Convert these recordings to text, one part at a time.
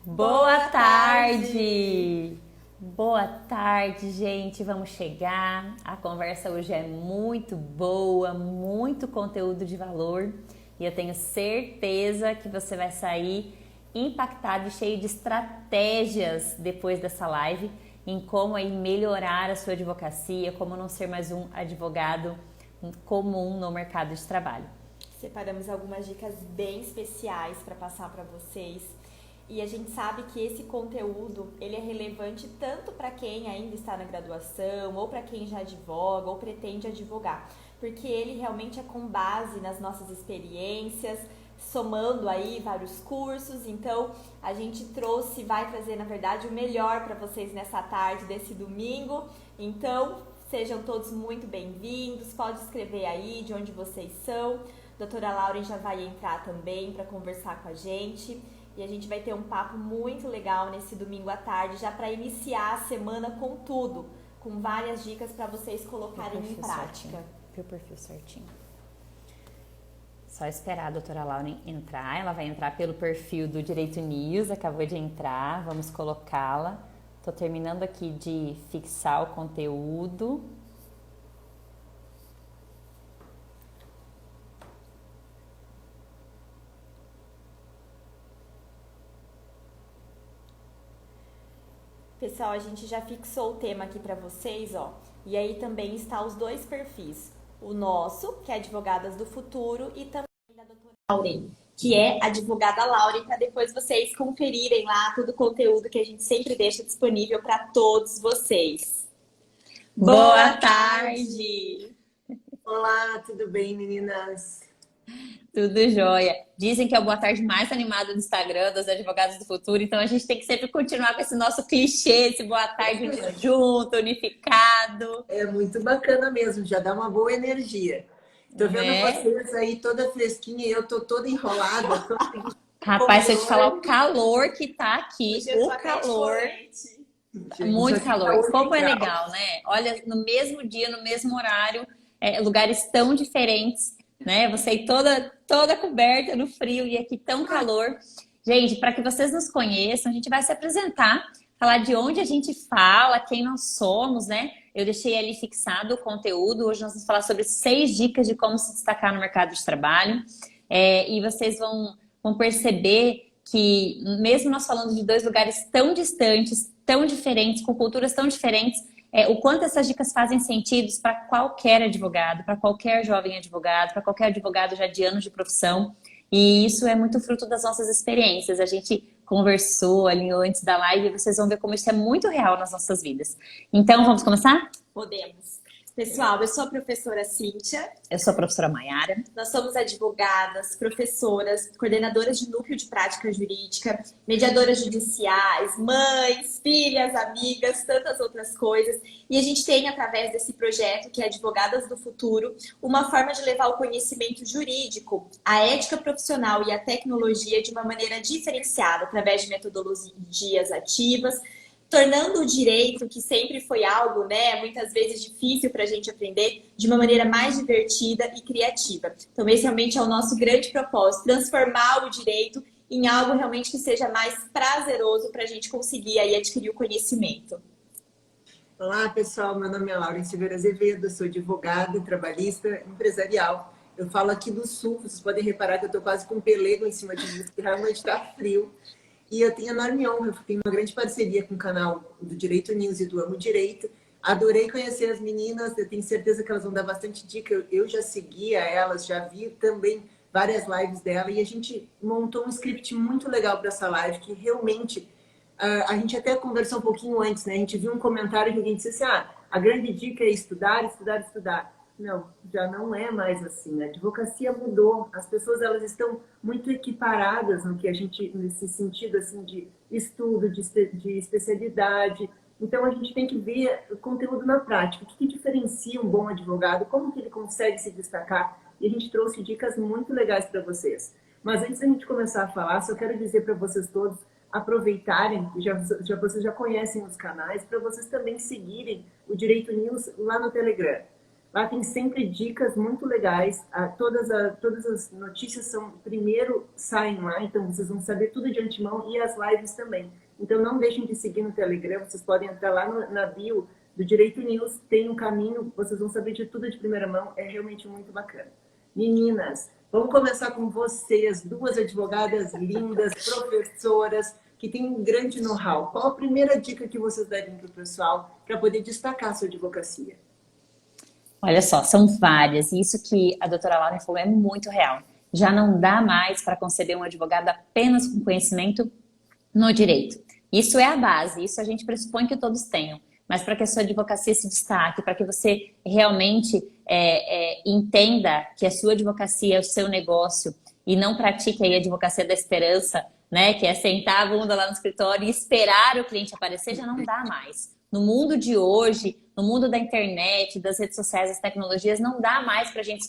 Boa tarde! Boa tarde, gente. Vamos chegar. A conversa hoje é muito boa, muito conteúdo de valor e eu tenho certeza que você vai sair impactado e cheio de estratégias depois dessa live em como aí melhorar a sua advocacia, como não ser mais um advogado comum no mercado de trabalho. Separamos algumas dicas bem especiais para passar para vocês. E a gente sabe que esse conteúdo, ele é relevante tanto para quem ainda está na graduação, ou para quem já advoga, ou pretende advogar. Porque ele realmente é com base nas nossas experiências, somando aí vários cursos. Então, a gente vai trazer, na verdade, o melhor para vocês nessa tarde desse domingo. Então, sejam todos muito bem-vindos. Pode escrever aí de onde vocês são. Doutora Lauren já vai entrar também para conversar com a gente. E a gente vai ter um papo muito legal nesse domingo à tarde, já para iniciar a semana com tudo, com várias dicas para vocês colocarem em prática. Viu o perfil certinho. Só esperar a doutora Lauren entrar. Ela vai entrar pelo perfil do Direito News, acabou de entrar. Vamos colocá-la. Estou terminando aqui de fixar o conteúdo. Pessoal, a gente já fixou o tema aqui para vocês, ó. E aí também está os dois perfis. O nosso, que é Advogadas do Futuro, e também da doutora Lauren, que é Advogada Lauren, para depois vocês conferirem lá todo o conteúdo que a gente sempre deixa disponível para todos vocês. Boa tarde! Olá, tudo bem, meninas? Tudo jóia. Dizem que é o boa tarde mais animado do Instagram dos advogados do futuro, então a gente tem que sempre continuar com esse nosso clichê, esse boa tarde junto, unificado. É muito bacana mesmo, já dá uma boa energia. Tô vendo vocês aí toda fresquinha e eu tô toda enrolada. Rapaz, se eu te falar o calor que tá aqui, o calor, muito calor. Como é legal, né? Olha, no mesmo dia, no mesmo horário, lugares tão diferentes, né? Você ir toda coberta no frio e aqui tão calor. Gente, para que vocês nos conheçam, a gente vai se apresentar, falar de onde a gente fala, quem nós somos, né? Eu deixei ali fixado o conteúdo. Hoje nós vamos falar sobre 6 dicas de como se destacar no mercado de trabalho. E vocês vão perceber que, mesmo nós falando de 2 lugares tão distantes, tão diferentes, com culturas tão diferentes, o quanto essas dicas fazem sentido para qualquer advogado, para qualquer jovem advogado, para qualquer advogado já de anos de profissão. E isso é muito fruto das nossas experiências. A gente conversou, alinhou antes da live, e vocês vão ver como isso é muito real nas nossas vidas. Então, vamos começar? Podemos. Pessoal, eu sou a professora Cíntia. Eu sou a professora Maiara. Nós somos advogadas, professoras, coordenadoras de núcleo de prática jurídica, mediadoras judiciais, mães, filhas, amigas, tantas outras coisas. E a gente tem, através desse projeto, que é Advogadas do Futuro, uma forma de levar o conhecimento jurídico, a ética profissional e a tecnologia de uma maneira diferenciada, através de metodologias ativas, tornando o direito, que sempre foi algo, né, muitas vezes difícil para a gente aprender, de uma maneira mais divertida e criativa. Então, esse realmente é o nosso grande propósito, transformar o direito em algo realmente que seja mais prazeroso para a gente conseguir aí adquirir o conhecimento. Olá, pessoal. Meu nome é Lauren Silveira Azevedo, sou advogada, trabalhista, empresarial. Eu falo aqui do Sul, vocês podem reparar que eu estou quase com um pelego em cima de mim, porque realmente está frio. E eu tenho enorme honra, eu tenho uma grande parceria com o canal do Direito News e do Amo Direito. Adorei conhecer as meninas, eu tenho certeza que elas vão dar bastante dica. Eu já seguia elas, já vi também várias lives dela e a gente montou um script muito legal para essa live, que realmente a gente até conversou um pouquinho antes, né? A gente viu um comentário que alguém disse assim, a grande dica é estudar, estudar, estudar. Não, já não é mais assim. A advocacia mudou. As pessoas elas estão muito equiparadas no que a gente nesse sentido assim de estudo, de especialidade. Então a gente tem que ver o conteúdo na prática. O que diferencia um bom advogado? Como que ele consegue se destacar? E a gente trouxe dicas muito legais para vocês. Mas antes da gente começar a falar, só quero dizer para vocês todos aproveitarem, vocês já conhecem os canais, para vocês também seguirem o Direito News lá no Telegram. Lá tem sempre dicas muito legais. Todas as notícias primeiro saem lá, então vocês vão saber tudo de antemão e as lives também. Então não deixem de seguir no Telegram, vocês podem entrar lá na bio do Direito News, tem um caminho, vocês vão saber de tudo de primeira mão, é realmente muito bacana. Meninas, vamos começar com vocês, duas advogadas lindas, professoras, que têm um grande know-how. Qual a primeira dica que vocês dariam para o pessoal para poder destacar a sua advocacia? Olha só, são várias. E isso que a doutora Laura falou é muito real. Já não dá mais para conceber um advogado apenas com conhecimento no direito. Isso é a base, isso a gente pressupõe que todos tenham. Mas para que a sua advocacia se destaque, para que você realmente entenda que a sua advocacia é o seu negócio e não pratique aí a advocacia da esperança, né? Que é sentar a bunda lá no escritório e esperar o cliente aparecer, já não dá mais. No mundo de hoje, no mundo da internet, das redes sociais, das tecnologias, não dá mais para a gente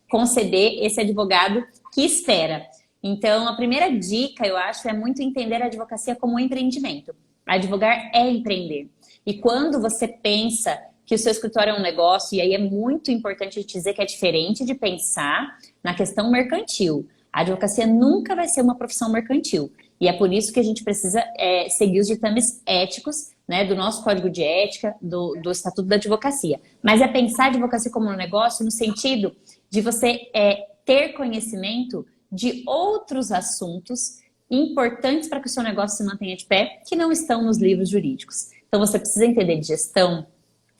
conceber esse advogado que espera. Então, a primeira dica, eu acho, é muito entender a advocacia como um empreendimento. Advogar é empreender. E quando você pensa que o seu escritório é um negócio, e aí é muito importante dizer que é diferente de pensar na questão mercantil. A advocacia nunca vai ser uma profissão mercantil. E é por isso que a gente precisa seguir os ditames éticos, né, do nosso código de ética, do Estatuto da Advocacia. Mas é pensar a advocacia como um negócio no sentido de você ter conhecimento de outros assuntos importantes para que o seu negócio se mantenha de pé, que não estão nos livros jurídicos. Então você precisa entender de gestão,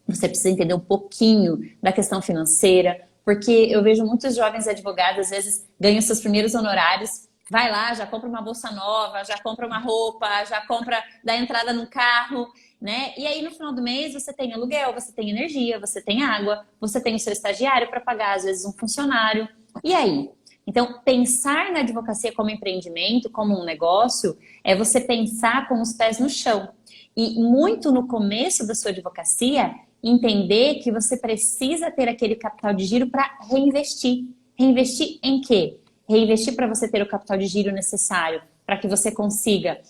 você precisa entender um pouquinho da questão financeira, porque eu vejo muitos jovens advogados, às vezes, ganham seus primeiros honorários, vai lá, já compra uma bolsa nova, já compra uma roupa, já compra, dá entrada no carro, né? E aí no final do mês você tem aluguel, você tem energia, você tem água, você tem o seu estagiário para pagar, às vezes, um funcionário. E aí? Então, pensar na advocacia como empreendimento, como um negócio, é você pensar com os pés no chão. E muito no começo da sua advocacia, entender que você precisa ter aquele capital de giro para reinvestir. Reinvestir em quê? Reinvestir para você ter o capital de giro necessário, para que você consiga,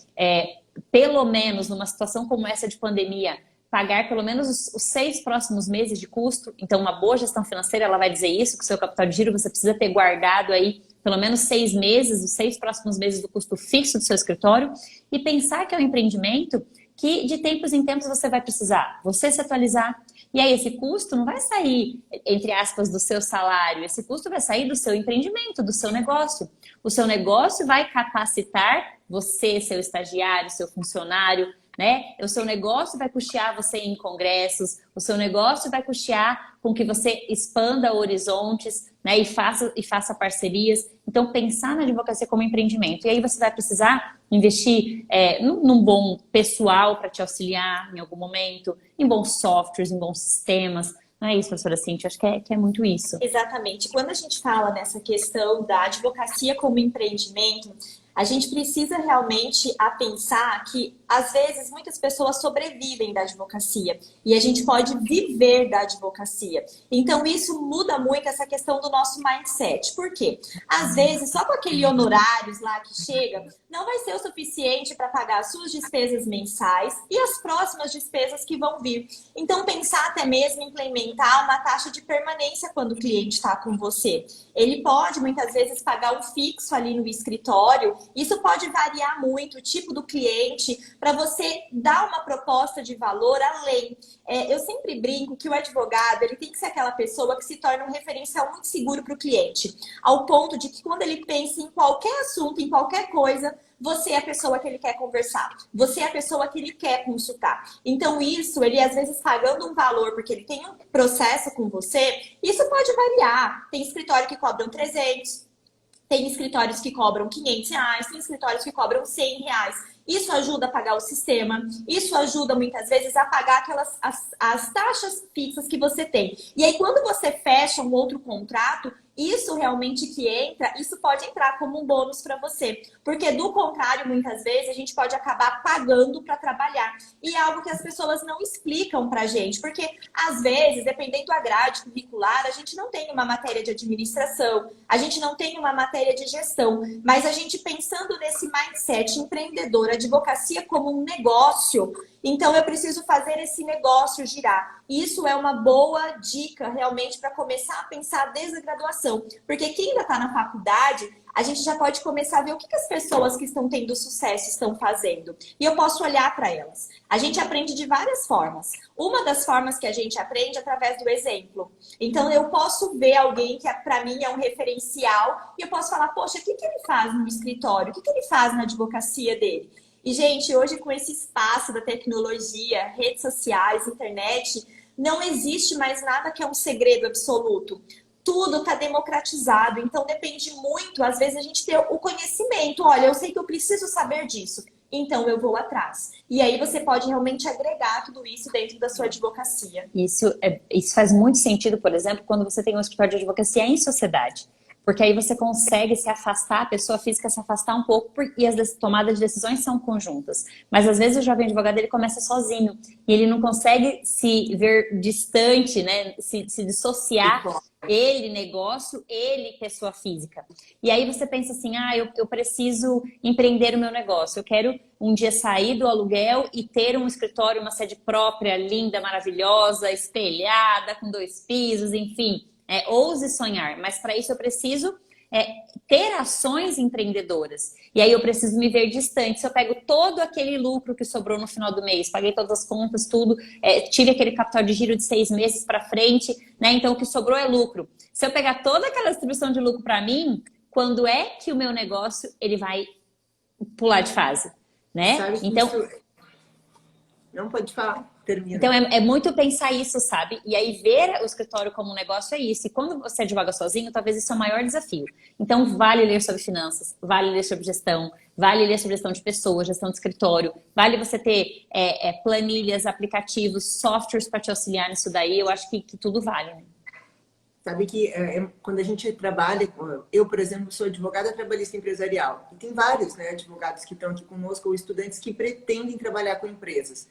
pelo menos numa situação como essa de pandemia, pagar pelo menos os 6 próximos meses de custo. Então, uma boa gestão financeira, ela vai dizer isso, que o seu capital de giro você precisa ter guardado aí pelo menos 6 meses, os 6 próximos meses do custo fixo do seu escritório, e pensar que é um empreendimento que de tempos em tempos você vai precisar você se atualizar. E aí esse custo não vai sair, entre aspas, do seu salário, esse custo vai sair do seu empreendimento, do seu negócio. O seu negócio vai capacitar você, seu estagiário, seu funcionário, né? O seu negócio vai custear você em congressos, o seu negócio vai custear com que você expanda horizontes, né? E faça parcerias. Então, pensar na advocacia como empreendimento. E aí você vai precisar investir num bom pessoal para te auxiliar em algum momento, em bons softwares, em bons sistemas. Não é isso, professora Cíntia? Acho que é muito isso. Exatamente. Quando a gente fala nessa questão da advocacia como empreendimento, a gente precisa realmente pensar que, às vezes, muitas pessoas sobrevivem da advocacia e a gente pode viver da advocacia. Então, isso muda muito essa questão do nosso mindset. Por quê? Às vezes, só com aquele honorários lá que chega, não vai ser o suficiente para pagar as suas despesas mensais e as próximas despesas que vão vir. Então, pensar até mesmo em implementar uma taxa de permanência quando o cliente está com você. Ele pode, muitas vezes, pagar um fixo ali no escritório. Isso pode variar muito o tipo do cliente para você dar uma proposta de valor além. Eu sempre brinco que o advogado ele tem que ser aquela pessoa que se torna um referencial muito seguro para o cliente, ao ponto de que quando ele pensa em qualquer assunto, em qualquer coisa, você é a pessoa que ele quer conversar, você é a pessoa que ele quer consultar. Então isso, ele às vezes pagando um valor porque ele tem um processo com você, isso pode variar. Tem escritório que cobram 300, tem escritórios que cobram R$500, tem escritórios que cobram R$100. Isso ajuda a pagar o sistema, isso ajuda muitas vezes a pagar as taxas fixas que você tem. E aí quando você fecha um outro contrato, isso realmente que entra, isso pode entrar como um bônus para você. Porque do contrário, muitas vezes, a gente pode acabar pagando para trabalhar. E é algo que as pessoas não explicam pra gente. Porque, às vezes, dependendo da grade curricular, a gente não tem uma matéria de administração, a gente não tem uma matéria de gestão. Mas a gente pensando nesse mindset empreendedor, advocacia como um negócio, Então, eu preciso fazer esse negócio girar. Isso é uma boa dica, realmente, para começar a pensar desde a graduação. Porque quem ainda está na faculdade, a gente já pode começar a ver o que as pessoas que estão tendo sucesso estão fazendo. E eu posso olhar para elas. A gente aprende de várias formas. Uma das formas que a gente aprende é através do exemplo. Então, eu posso ver alguém que para mim é um referencial e eu posso falar, poxa, o que ele faz no escritório? O que ele faz na advocacia dele? E, gente, hoje com esse espaço da tecnologia, redes sociais, internet, não existe mais nada que é um segredo absoluto. Tudo está democratizado, então depende muito, às vezes, a gente ter o conhecimento. Olha, eu sei que eu preciso saber disso, então eu vou atrás. E aí você pode realmente agregar tudo isso dentro da sua advocacia. Isso faz muito sentido, por exemplo, quando você tem um escritório de advocacia em sociedade. Porque aí você consegue se afastar, a pessoa física se afastar um pouco e as tomadas de decisões são conjuntas. Mas às vezes o jovem advogado ele começa sozinho e ele não consegue se ver distante, né? Se dissociar, ele negócio, ele pessoa física. E aí você pensa assim, eu preciso empreender o meu negócio, eu quero um dia sair do aluguel e ter um escritório, uma sede própria, linda, maravilhosa, espelhada, com 2 pisos, enfim. Ouse sonhar, mas para isso eu preciso ter ações empreendedoras. E aí eu preciso me ver distante. Se eu pego todo aquele lucro que sobrou no final do mês, paguei todas as contas, tudo, tive aquele capital de giro de 6 meses para frente, né? Então o que sobrou é lucro. Se eu pegar toda aquela distribuição de lucro para mim, quando é que o meu negócio ele vai pular de fase, né? Então não pode falar. Termina. Então, é muito pensar isso, sabe? E aí, ver o escritório como um negócio é isso. E quando você advoga sozinho, talvez isso é o maior desafio. Então, vale ler sobre finanças, vale ler sobre gestão, vale ler sobre gestão de pessoas, gestão de escritório, vale você ter planilhas, aplicativos, softwares para te auxiliar nisso daí. Eu acho que tudo vale, né? Sabe que quando a gente trabalha, eu, por exemplo, sou advogada trabalhista empresarial. E tem vários, né, advogados que estão aqui conosco ou estudantes que pretendem trabalhar com empresas.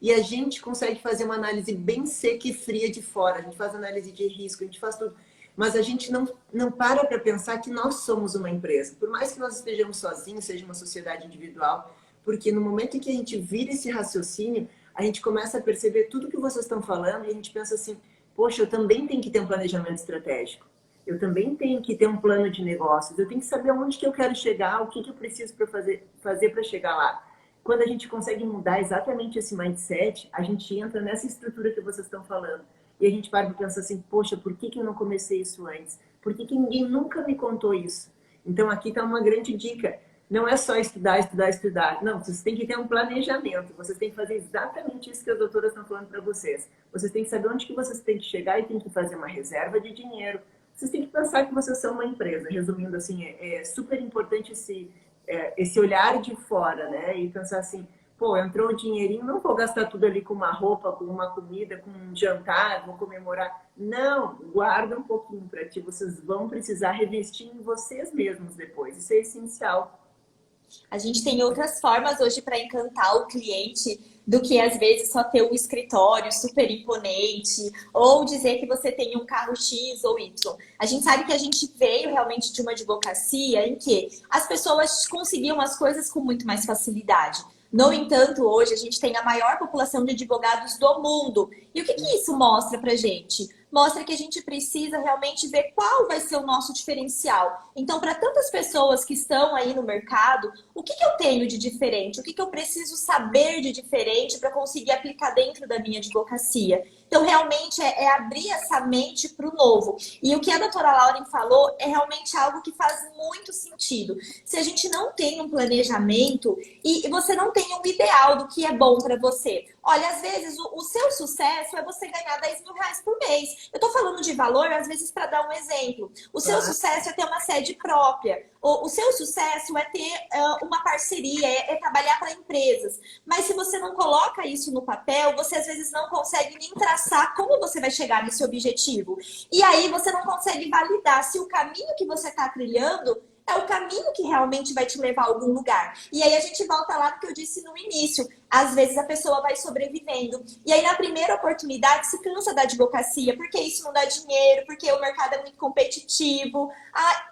E a gente consegue fazer uma análise bem seca e fria de fora. A gente faz análise de risco, a gente faz tudo. Mas a gente não para pensar que nós somos uma empresa. Por mais que nós estejamos sozinhos, seja uma sociedade individual, porque no momento em que a gente vira esse raciocínio, a gente começa a perceber tudo que vocês estão falando e a gente pensa assim, poxa, eu também tenho que ter um planejamento estratégico. Eu também tenho que ter um plano de negócios. Eu tenho que saber onde que eu quero chegar, o que eu preciso para fazer para chegar lá. Quando a gente consegue mudar exatamente esse mindset, a gente entra nessa estrutura que vocês estão falando. E a gente para e pensa assim, poxa, por que eu não comecei isso antes? Por que ninguém nunca me contou isso? Então aqui está uma grande dica. Não é só estudar, estudar, estudar. Não, vocês têm que ter um planejamento. Vocês têm que fazer exatamente isso que as doutoras estão falando para vocês. Vocês têm que saber onde que vocês têm que chegar e têm que fazer uma reserva de dinheiro. Vocês têm que pensar que vocês são uma empresa. Resumindo assim, é super importante esse olhar de fora, né? E pensar assim, pô, entrou um dinheirinho, não vou gastar tudo ali com uma roupa, com uma comida, com um jantar, vou comemorar. Não, guarda um pouquinho para ti. Vocês vão precisar revestir em vocês mesmos depois. Isso é essencial. A gente tem outras formas hoje para encantar o cliente do que às vezes só ter um escritório super imponente ou dizer que você tem um carro X ou Y. A gente sabe que a gente veio realmente de uma advocacia em que as pessoas conseguiam as coisas com muito mais facilidade. No entanto, hoje a gente tem a maior população de advogados do mundo. E o que isso mostra pra gente? Mostra que a gente precisa realmente ver qual vai ser o nosso diferencial. Então, para tantas pessoas que estão aí no mercado, o que eu tenho de diferente? O que eu preciso saber de diferente para conseguir aplicar dentro da minha advocacia? Então, realmente, é abrir essa mente para o novo. E o que a doutora Lauren falou é realmente algo que faz muito sentido. Se a gente não tem um planejamento e você não tem um ideal do que é bom para você, olha, às vezes o seu sucesso é você ganhar 10 mil reais por mês. Eu tô falando de valor, às vezes, para dar um exemplo. O seu sucesso é ter uma sede própria. O seu sucesso é ter uma parceria, é trabalhar para empresas. Mas se você não coloca isso no papel, você às vezes não consegue nem traçar como você vai chegar nesse objetivo. E aí você não consegue validar se o caminho que você está trilhando é o caminho que realmente vai te levar a algum lugar. E aí a gente volta lá no que eu disse no início. Às vezes a pessoa vai sobrevivendo. E aí na primeira oportunidade se cansa da advocacia, porque isso não dá dinheiro, porque o mercado é muito competitivo.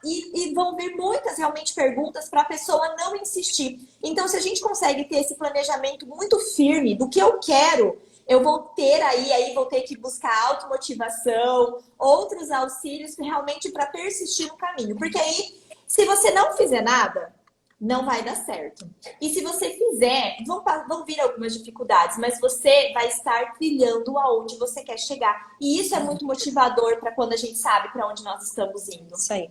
E vão vir muitas realmente perguntas para a pessoa não insistir. Então, se a gente consegue ter esse planejamento muito firme do que eu quero, eu vou ter aí vou ter que buscar automotivação, outros auxílios realmente para persistir no caminho. Porque aí, se você não fizer nada, não vai dar certo. E se você fizer, vão vir algumas dificuldades, mas você vai estar trilhando aonde você quer chegar. E isso é muito motivador para quando a gente sabe para onde nós estamos indo. Isso aí.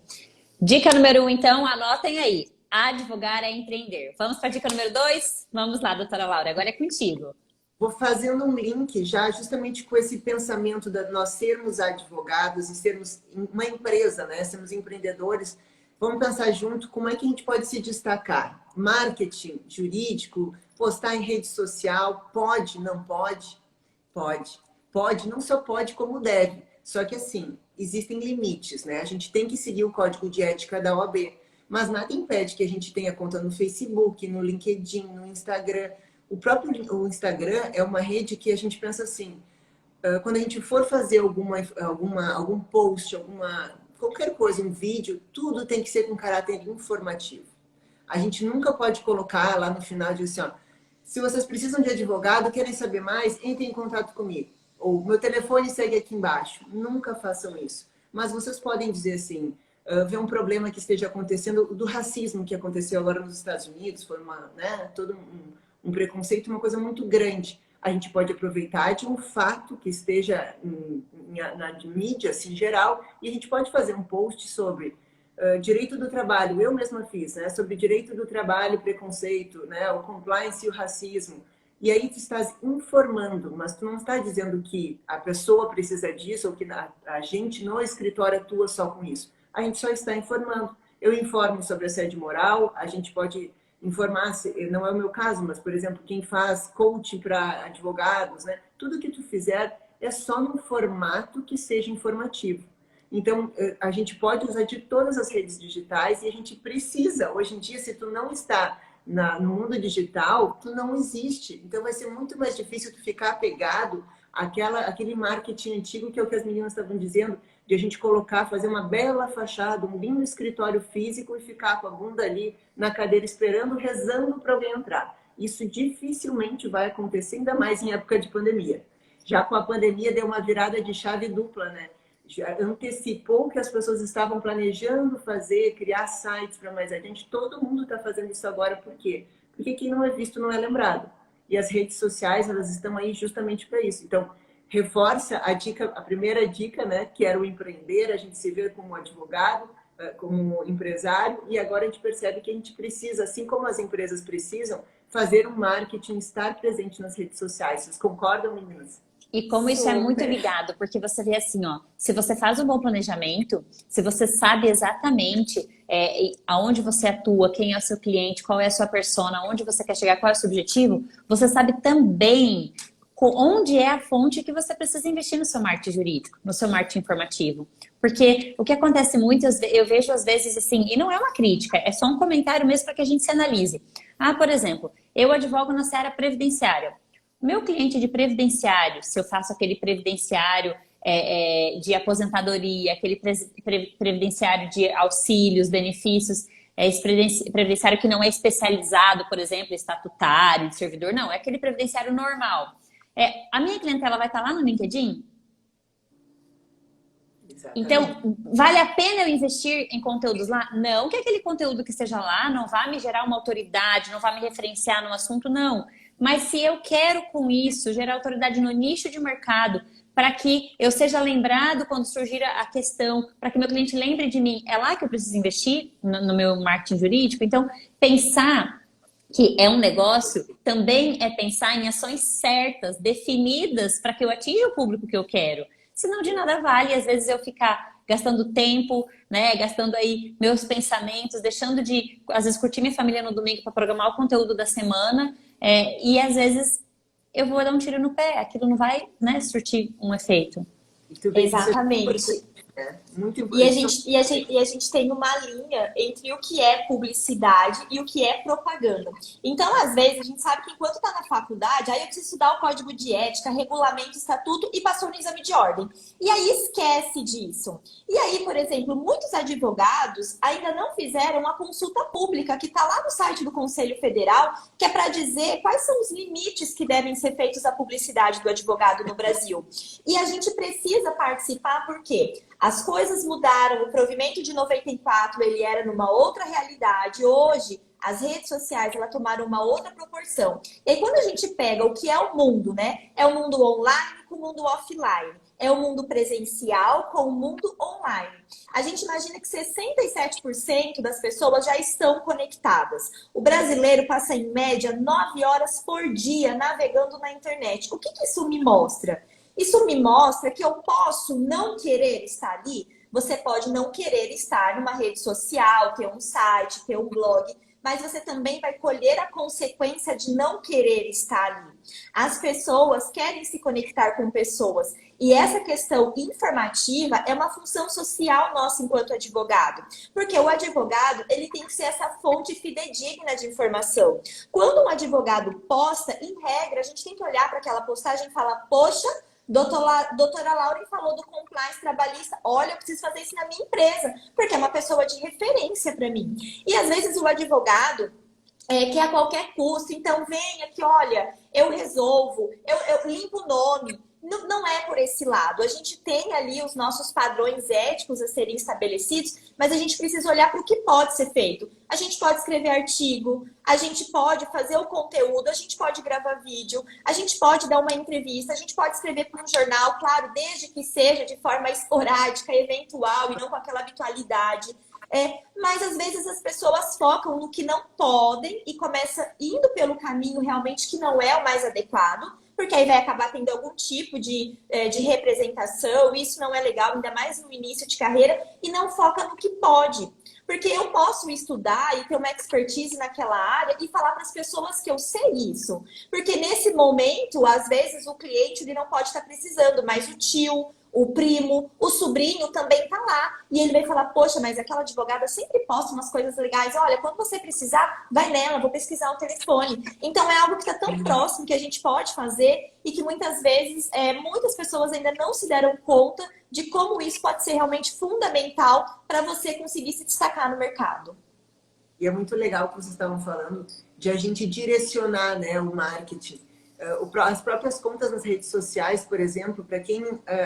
Dica número 1, então, anotem aí. Advogar é empreender. Vamos para a dica número 2? Vamos lá, doutora Laura, agora é contigo. Vou fazendo um link já justamente com esse pensamento de nós sermos advogados e sermos uma empresa, né? Sermos empreendedores. Vamos pensar junto como é que a gente pode se destacar. Marketing, jurídico, postar em rede social, pode, não pode? Pode. Pode, não só pode como deve. Só que assim, existem limites, né? A gente tem que seguir o código de ética da OAB. Mas nada impede que a gente tenha conta no Facebook, no LinkedIn, no Instagram. O Instagram é uma rede que a gente pensa assim, quando a gente for fazer algum post, qualquer coisa, um vídeo, tudo tem que ser com caráter informativo. A gente nunca pode colocar lá no final de assim, ó, se vocês precisam de advogado, querem saber mais, entrem em contato comigo. Ou meu telefone segue aqui embaixo. Nunca façam isso. Mas vocês podem dizer assim, ver um problema que esteja acontecendo, do racismo que aconteceu agora nos Estados Unidos, foi todo um preconceito, uma coisa muito grande. A gente pode aproveitar de um fato que esteja na mídia, assim, geral, e a gente pode fazer um post sobre direito do trabalho. Eu mesma fiz, né? Sobre direito do trabalho, preconceito, né? O compliance e o racismo. E aí tu estás informando, mas tu não está dizendo que a pessoa precisa disso ou que a gente no escritório atua só com isso. A gente só está informando. Eu informo sobre assédio moral, a gente pode informar, não é o meu caso, mas, por exemplo, quem faz coaching para advogados, né? Tudo que tu fizer é só num formato que seja informativo. Então, a gente pode usar de todas as redes digitais e a gente precisa. Hoje em dia, se tu não está no mundo digital, tu não existe. Então, vai ser muito mais difícil tu ficar apegado àquele marketing antigo, que é o que as meninas estavam dizendo, de a gente fazer uma bela fachada, um lindo escritório físico e ficar com a bunda ali na cadeira esperando, rezando para alguém entrar. Isso dificilmente vai acontecer, ainda mais em época de pandemia. Já com a pandemia deu uma virada de chave dupla, né? Já antecipou o que as pessoas estavam planejando fazer, criar sites para mais adiante. Todo mundo está fazendo isso agora, por quê? Porque quem não é visto não é lembrado. E as redes sociais, elas estão aí justamente para isso. Então, reforça a primeira dica, né, que era o empreender, a gente se vê como advogado, como empresário, e agora a gente percebe que a gente precisa, assim como as empresas precisam, fazer um marketing, estar presente nas redes sociais. Vocês concordam, meninas? E como isso é muito ligado, porque você vê assim, ó, se você faz um bom planejamento, se você sabe exatamente aonde você atua, quem é o seu cliente, qual é a sua persona, onde você quer chegar, qual é o seu objetivo, você sabe também onde é a fonte que você precisa investir no seu marketing jurídico, no seu marketing informativo. Porque o que acontece muito, eu vejo às vezes assim, e não é uma crítica, é só um comentário mesmo para que a gente se analise. Ah, por exemplo, eu advogo na seara previdenciária. Meu cliente de previdenciário, se eu faço aquele previdenciário de aposentadoria, aquele previdenciário de auxílios, benefícios, esse previdenciário que não é especializado, por exemplo, estatutário, de servidor, não, é aquele previdenciário normal. A minha clientela vai estar lá no LinkedIn? Exatamente. Então, vale a pena eu investir em conteúdos lá? Não que aquele conteúdo que esteja lá não vá me gerar uma autoridade, não vá me referenciar no assunto, não. Mas se eu quero com isso gerar autoridade no nicho de mercado, para que eu seja lembrado quando surgir a questão, para que meu cliente lembre de mim, é lá que eu preciso investir no meu marketing jurídico? Então, pensar que é um negócio também é pensar em ações certas, definidas, para que eu atinja o público que eu quero. Senão de nada vale, às vezes, eu ficar gastando tempo, né, gastando aí meus pensamentos, deixando de, às vezes, curtir minha família no domingo para programar o conteúdo da semana, e às vezes eu vou dar um tiro no pé, aquilo não vai, né, surtir um efeito. Exatamente. muito E a importante. gente tem uma linha entre o que é publicidade e o que é propaganda. Então, às vezes, a gente sabe que enquanto está na faculdade, aí eu preciso estudar o código de ética, regulamento, estatuto e passou no exame de ordem. E aí esquece disso. E aí, por exemplo, muitos advogados ainda não fizeram uma consulta pública que está lá no site do Conselho Federal, que é para dizer quais são os limites que devem ser feitos à publicidade do advogado no Brasil. E a gente precisa participar porque as coisas mudaram, o provimento de 94 ele era numa outra realidade, hoje as redes sociais elas tomaram uma outra proporção. E aí quando a gente pega o que é o mundo, né? É o mundo online com o mundo offline. É o mundo presencial com o mundo online. A gente imagina que 67% das pessoas já estão conectadas. O brasileiro passa em média 9 horas por dia navegando na internet. O que isso me mostra? Isso me mostra que eu posso não querer estar ali. Você pode não querer estar numa rede social, ter um site, ter um blog, mas você também vai colher a consequência de não querer estar ali. As pessoas querem se conectar com pessoas. E essa questão informativa é uma função social nossa enquanto advogado. Porque o advogado, ele tem que ser essa fonte fidedigna de informação. Quando um advogado posta, em regra, a gente tem que olhar para aquela postagem e falar, poxa, doutora Lauren falou do compliance trabalhista. Olha, eu preciso fazer isso na minha empresa, porque é uma pessoa de referência para mim. E às vezes o advogado quer a qualquer custo. Então venha que, olha, eu resolvo, eu limpo o nome. Não é por esse lado. A gente tem ali os nossos padrões éticos a serem estabelecidos, mas a gente precisa olhar para o que pode ser feito. A gente pode escrever artigo, a gente pode fazer o conteúdo, a gente pode gravar vídeo, a gente pode dar uma entrevista, a gente pode escrever para um jornal, claro, desde que seja de forma esporádica, eventual e não com aquela habitualidade. Mas às vezes as pessoas focam no que não podem e começa indo pelo caminho realmente que não é o mais adequado, porque aí vai acabar tendo algum tipo de representação, e isso não é legal, ainda mais no início de carreira, e não foca no que pode. Porque eu posso estudar e ter uma expertise naquela área e falar para as pessoas que eu sei isso. Porque nesse momento, às vezes, o cliente ele não pode estar precisando, mas o tio, o primo, o sobrinho também tá lá. E ele vai falar, poxa, mas aquela advogada sempre posta umas coisas legais. Olha, quando você precisar, vai nela, vou pesquisar o telefone. Então é algo que está tão próximo que a gente pode fazer e que muitas vezes muitas pessoas ainda não se deram conta de como isso pode ser realmente fundamental para você conseguir se destacar no mercado. E é muito legal o que vocês estavam falando de a gente direcionar, né, o marketing. As próprias contas nas redes sociais, por exemplo, para quem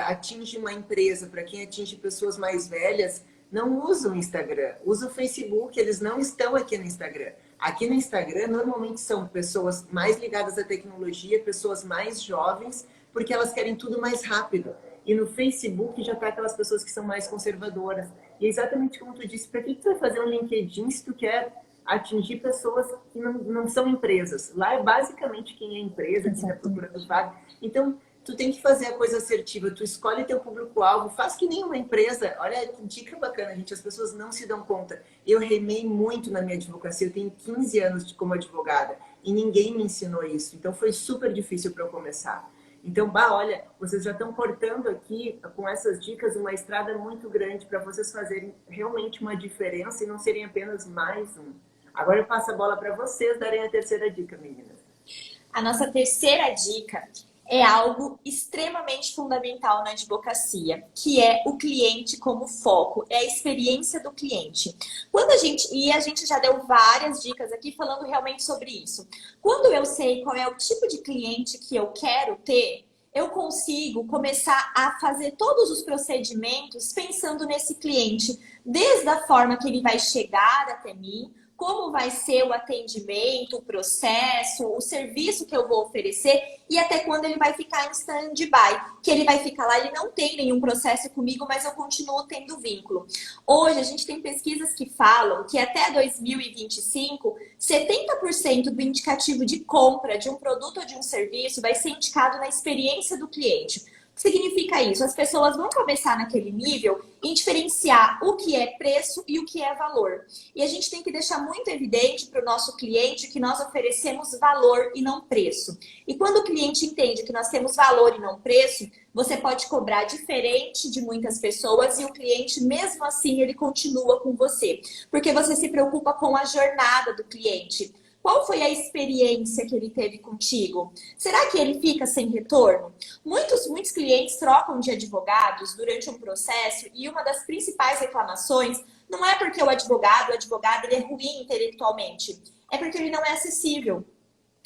atinge uma empresa, para quem atinge pessoas mais velhas, não usam o Instagram, usa o Facebook, eles não estão aqui no Instagram. Aqui no Instagram, normalmente são pessoas mais ligadas à tecnologia, pessoas mais jovens, porque elas querem tudo mais rápido. E no Facebook já está aquelas pessoas que são mais conservadoras. E é exatamente como tu disse, para que tu vai fazer um LinkedIn se tu quer atingir pessoas que não são empresas? Lá é basicamente quem é empresa, quem está procurando vaga. Então, tu tem que fazer a coisa assertiva, tu escolhe teu público-alvo, faz que nem uma empresa. Olha que dica bacana, gente, as pessoas não se dão conta. Eu remei muito na minha advocacia, eu tenho 15 anos como advogada e ninguém me ensinou isso. Então, foi super difícil para eu começar. Então, olha, vocês já estão cortando aqui, com essas dicas, uma estrada muito grande para vocês fazerem realmente uma diferença e não serem apenas mais um. Agora eu passo a bola para vocês darem a terceira dica, meninas. A nossa terceira dica é algo extremamente fundamental na advocacia, que é o cliente como foco, é a experiência do cliente. E a gente já deu várias dicas aqui falando realmente sobre isso. Quando eu sei qual é o tipo de cliente que eu quero ter, eu consigo começar a fazer todos os procedimentos pensando nesse cliente, desde a forma que ele vai chegar até mim, como vai ser o atendimento, o processo, o serviço que eu vou oferecer e até quando ele vai ficar em stand-by, que ele vai ficar lá, ele não tem nenhum processo comigo, mas eu continuo tendo vínculo. Hoje a gente tem pesquisas que falam que até 2025, 70% do indicativo de compra de um produto ou de um serviço vai ser indicado na experiência do cliente. O que significa isso? As pessoas vão começar naquele nível em diferenciar o que é preço e o que é valor. E a gente tem que deixar muito evidente para o nosso cliente que nós oferecemos valor e não preço. E quando o cliente entende que nós temos valor e não preço, você pode cobrar diferente de muitas pessoas e o cliente, mesmo assim, ele continua com você. Porque você se preocupa com a jornada do cliente. Qual foi a experiência que ele teve contigo? Será que ele fica sem retorno? Muitos clientes trocam de advogados durante um processo e uma das principais reclamações não é porque o advogado ele é ruim intelectualmente. É porque ele não é acessível.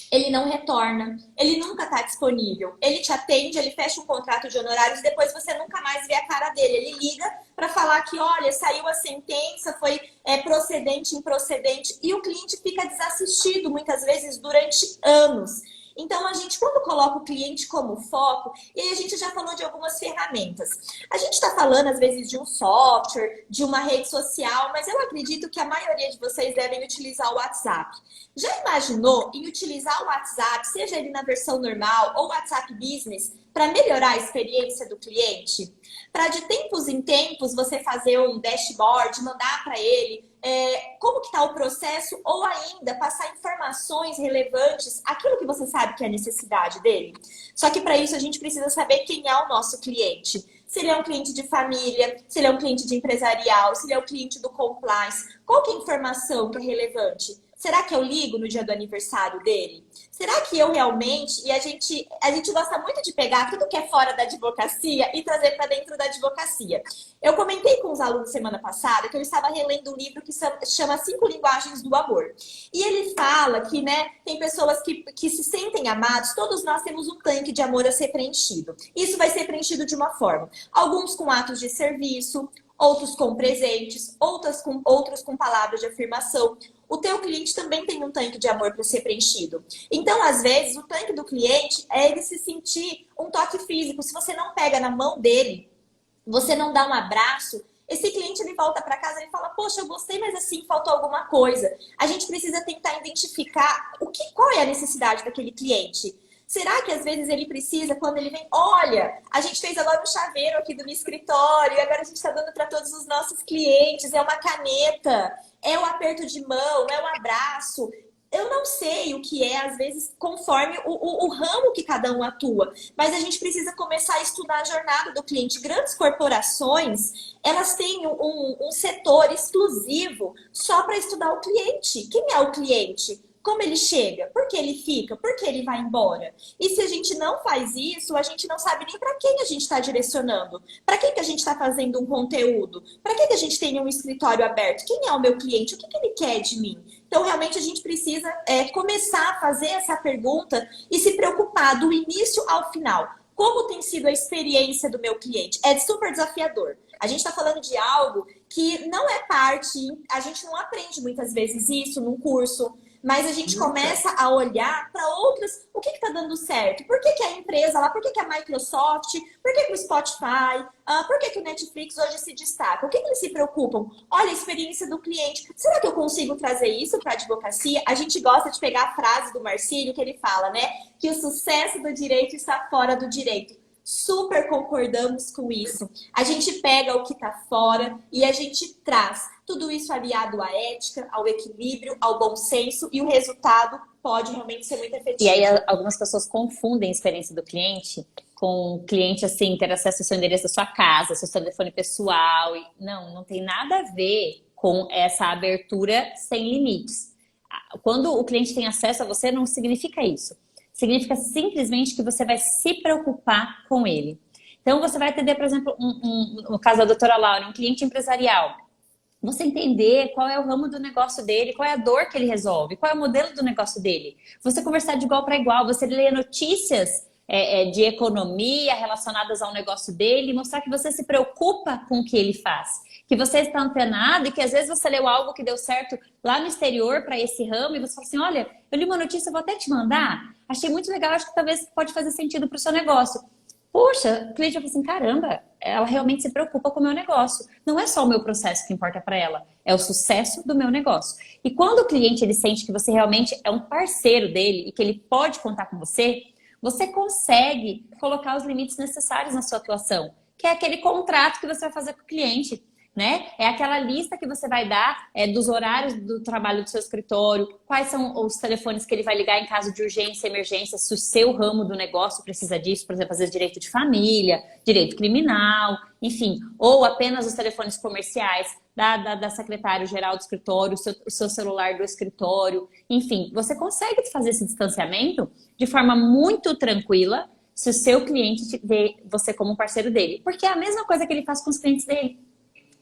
Ele não retorna, ele nunca está disponível. Ele te atende, ele fecha um contrato de honorários, depois você nunca mais vê a cara dele. Ele liga para falar que, olha, saiu a sentença, foi procedente, improcedente, e o cliente fica desassistido muitas vezes durante anos. Então, a gente, quando coloca o cliente como foco, e aí a gente já falou de algumas ferramentas. A gente está falando, às vezes, de um software, de uma rede social, mas eu acredito que a maioria de vocês devem utilizar o WhatsApp. Já imaginou em utilizar o WhatsApp, seja ele na versão normal ou WhatsApp Business, para melhorar a experiência do cliente? Para de tempos em tempos você fazer um dashboard, mandar para ele como que está o processo ou ainda passar informações relevantes, aquilo que você sabe que é a necessidade dele. Só que para isso a gente precisa saber quem é o nosso cliente. Se ele é um cliente de família, se ele é um cliente de empresarial, se ele é um cliente do compliance, qual que é a informação que é relevante? Será que eu ligo no dia do aniversário dele? Será que eu realmente... E a gente gosta muito de pegar tudo que é fora da advocacia e trazer para dentro da advocacia. Eu comentei com os alunos semana passada que eu estava relendo um livro que chama 5 Linguagens do Amor. E ele fala que, né, tem pessoas que se sentem amados, todos nós temos um tanque de amor a ser preenchido. Isso vai ser preenchido de uma forma. Alguns com atos de serviço, outros com presentes, outros com palavras de afirmação. O teu cliente também tem um tanque de amor para ser preenchido. Então, às vezes, o tanque do cliente é ele se sentir um toque físico. Se você não pega na mão dele, você não dá um abraço, esse cliente ele volta para casa e fala, poxa, eu gostei, mas assim, faltou alguma coisa. A gente precisa tentar identificar qual é a necessidade daquele cliente. Será que às vezes ele precisa, quando ele vem, olha, a gente fez agora um chaveiro aqui do meu escritório e agora a gente está dando para todos os nossos clientes, é uma caneta, é um aperto de mão, é um abraço. Eu não sei o que é, às vezes, conforme o ramo que cada um atua. Mas a gente precisa começar a estudar a jornada do cliente. Grandes corporações, elas têm um setor exclusivo só para estudar o cliente. Quem é o cliente? Como ele chega? Por que ele fica? Por que ele vai embora? E se a gente não faz isso, a gente não sabe nem para quem a gente está direcionando. Para quem que a gente está fazendo um conteúdo? Para que a gente tem um escritório aberto? Quem é o meu cliente? O que ele quer de mim? Então, realmente, a gente precisa começar a fazer essa pergunta e se preocupar do início ao final. Como tem sido a experiência do meu cliente? É super desafiador. A gente está falando de algo que não é parte, a gente não aprende muitas vezes isso num curso, mas a gente começa a olhar para outras, o que está dando certo? Por que a empresa lá, por que a Microsoft, por que o Spotify, por que o Netflix hoje se destaca? O que eles se preocupam? Olha a experiência do cliente. Será que eu consigo trazer isso para a advocacia? A gente gosta de pegar a frase do Marcílio que ele fala, né? Que o sucesso do direito está fora do direito. Super concordamos com isso. A gente pega o que está fora e a gente traz. Tudo isso aliado à ética, ao equilíbrio, ao bom senso e o resultado pode realmente ser muito efetivo. E aí algumas pessoas confundem a experiência do cliente com o cliente, assim, ter acesso ao seu endereço da sua casa, seu telefone pessoal. Não tem nada a ver com essa abertura sem limites. Quando o cliente tem acesso a você, não significa isso. Significa simplesmente que você vai se preocupar com ele. Então, você vai atender, por exemplo, no caso da doutora Laura, um cliente empresarial. Você entender qual é o ramo do negócio dele, qual é a dor que ele resolve, qual é o modelo do negócio dele. Você conversar de igual para igual, você ler notícias de economia relacionadas ao negócio dele e mostrar que você se preocupa com o que ele faz. Que você está antenado e que às vezes você leu algo que deu certo lá no exterior para esse ramo e você fala assim, olha, eu li uma notícia, eu vou até te mandar. Achei muito legal, acho que talvez pode fazer sentido para o seu negócio. Poxa, o cliente vai falar assim, caramba, ela realmente se preocupa com o meu negócio. Não é só o meu processo que importa para ela, é o sucesso do meu negócio. E quando o cliente ele sente que você realmente é um parceiro dele e que ele pode contar com você, você consegue colocar os limites necessários na sua atuação, que é aquele contrato que você vai fazer com o cliente, né? É aquela lista que você vai dar dos horários do trabalho do seu escritório, quais são os telefones que ele vai ligar em caso de urgência, emergência, se o seu ramo do negócio precisa disso, por exemplo, às vezes direito de família, direito criminal, enfim, ou apenas os telefones comerciais da secretário-geral do escritório, o seu celular do escritório, enfim, você consegue fazer esse distanciamento de forma muito tranquila se o seu cliente vê você como um parceiro dele, porque é a mesma coisa que ele faz com os clientes dele.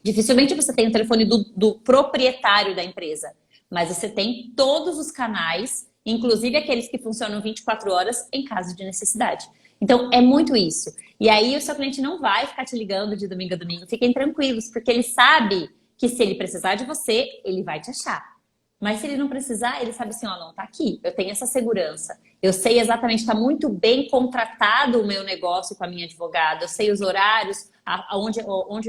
Dificilmente você tem o telefone do proprietário da empresa, mas você tem todos os canais, inclusive aqueles que funcionam 24 horas em caso de necessidade. Então, é muito isso. E aí, o seu cliente não vai ficar te ligando de domingo a domingo. Fiquem tranquilos, porque ele sabe que se ele precisar de você, ele vai te achar. Mas se ele não precisar, ele sabe assim, ó, não, tá aqui, eu tenho essa segurança. Eu sei exatamente, está muito bem contratado o meu negócio com a minha advogada, eu sei os horários, onde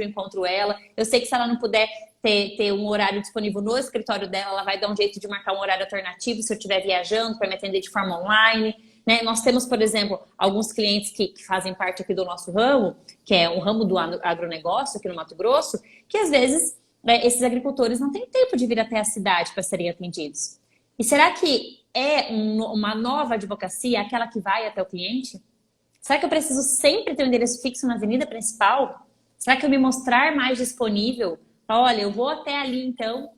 eu encontro ela, eu sei que se ela não puder ter um horário disponível no escritório dela, ela vai dar um jeito de marcar um horário alternativo se eu estiver viajando para me atender de forma online. Né? Nós temos, por exemplo, alguns clientes que fazem parte aqui do nosso ramo, que é o ramo do agronegócio aqui no Mato Grosso, que às vezes esses agricultores não têm tempo de vir até a cidade para serem atendidos. E será que é uma nova advocacia aquela que vai até o cliente? Será que eu preciso sempre ter um endereço fixo na avenida principal? Será que eu me mostrar mais disponível? Olha, eu vou até ali então,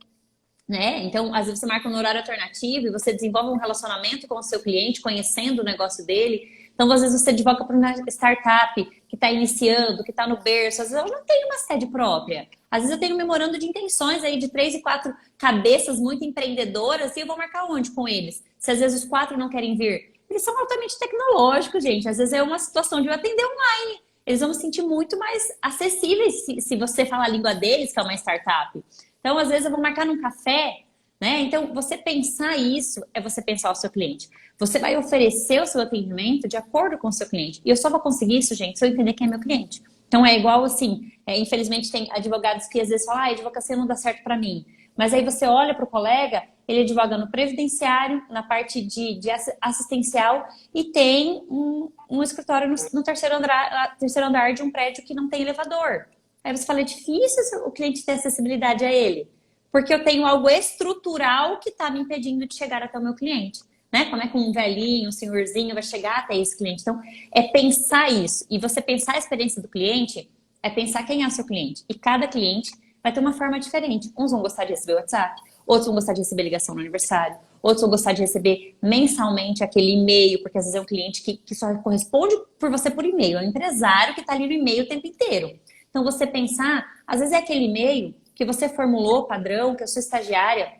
né? Então, às vezes você marca um horário alternativo e você desenvolve um relacionamento com o seu cliente, conhecendo o negócio dele. Então, às vezes você advoga para uma startup que está iniciando, que está no berço. Às vezes eu não tenho uma sede própria. Às vezes eu tenho um memorando de intenções aí de 3 e 4 cabeças muito empreendedoras e eu vou marcar onde com eles? Se às vezes os 4 não querem vir. Eles são altamente tecnológicos, gente. Às vezes é uma situação de eu atender online. Eles vão se sentir muito mais acessíveis se você falar a língua deles, que é uma startup. Então, às vezes eu vou marcar num café, né? Então, você pensar isso é você pensar o seu cliente. Você vai oferecer o seu atendimento de acordo com o seu cliente. E eu só vou conseguir isso, gente, se eu entender quem é meu cliente. Então, é igual assim, infelizmente tem advogados que às vezes falam, a advocacia não dá certo para mim. Mas aí você olha para o colega, ele advoga no previdenciário, na parte de assistencial e tem um escritório no terceiro andar de um prédio que não tem elevador. Aí você fala, é difícil o cliente ter acessibilidade a ele, porque eu tenho algo estrutural que está me impedindo de chegar até o meu cliente. Né? Como é que um velhinho, um senhorzinho vai chegar até esse cliente? Então, é pensar isso. E você pensar a experiência do cliente é pensar quem é o seu cliente. E cada cliente vai ter uma forma diferente. Uns vão gostar de receber WhatsApp, outros vão gostar de receber ligação no aniversário, outros vão gostar de receber mensalmente aquele e-mail, porque às vezes é um cliente que só corresponde por você por e-mail. É um empresário que está ali no e-mail o tempo inteiro. Então, você pensar, às vezes é aquele e-mail que você formulou, padrão, que a sua estagiária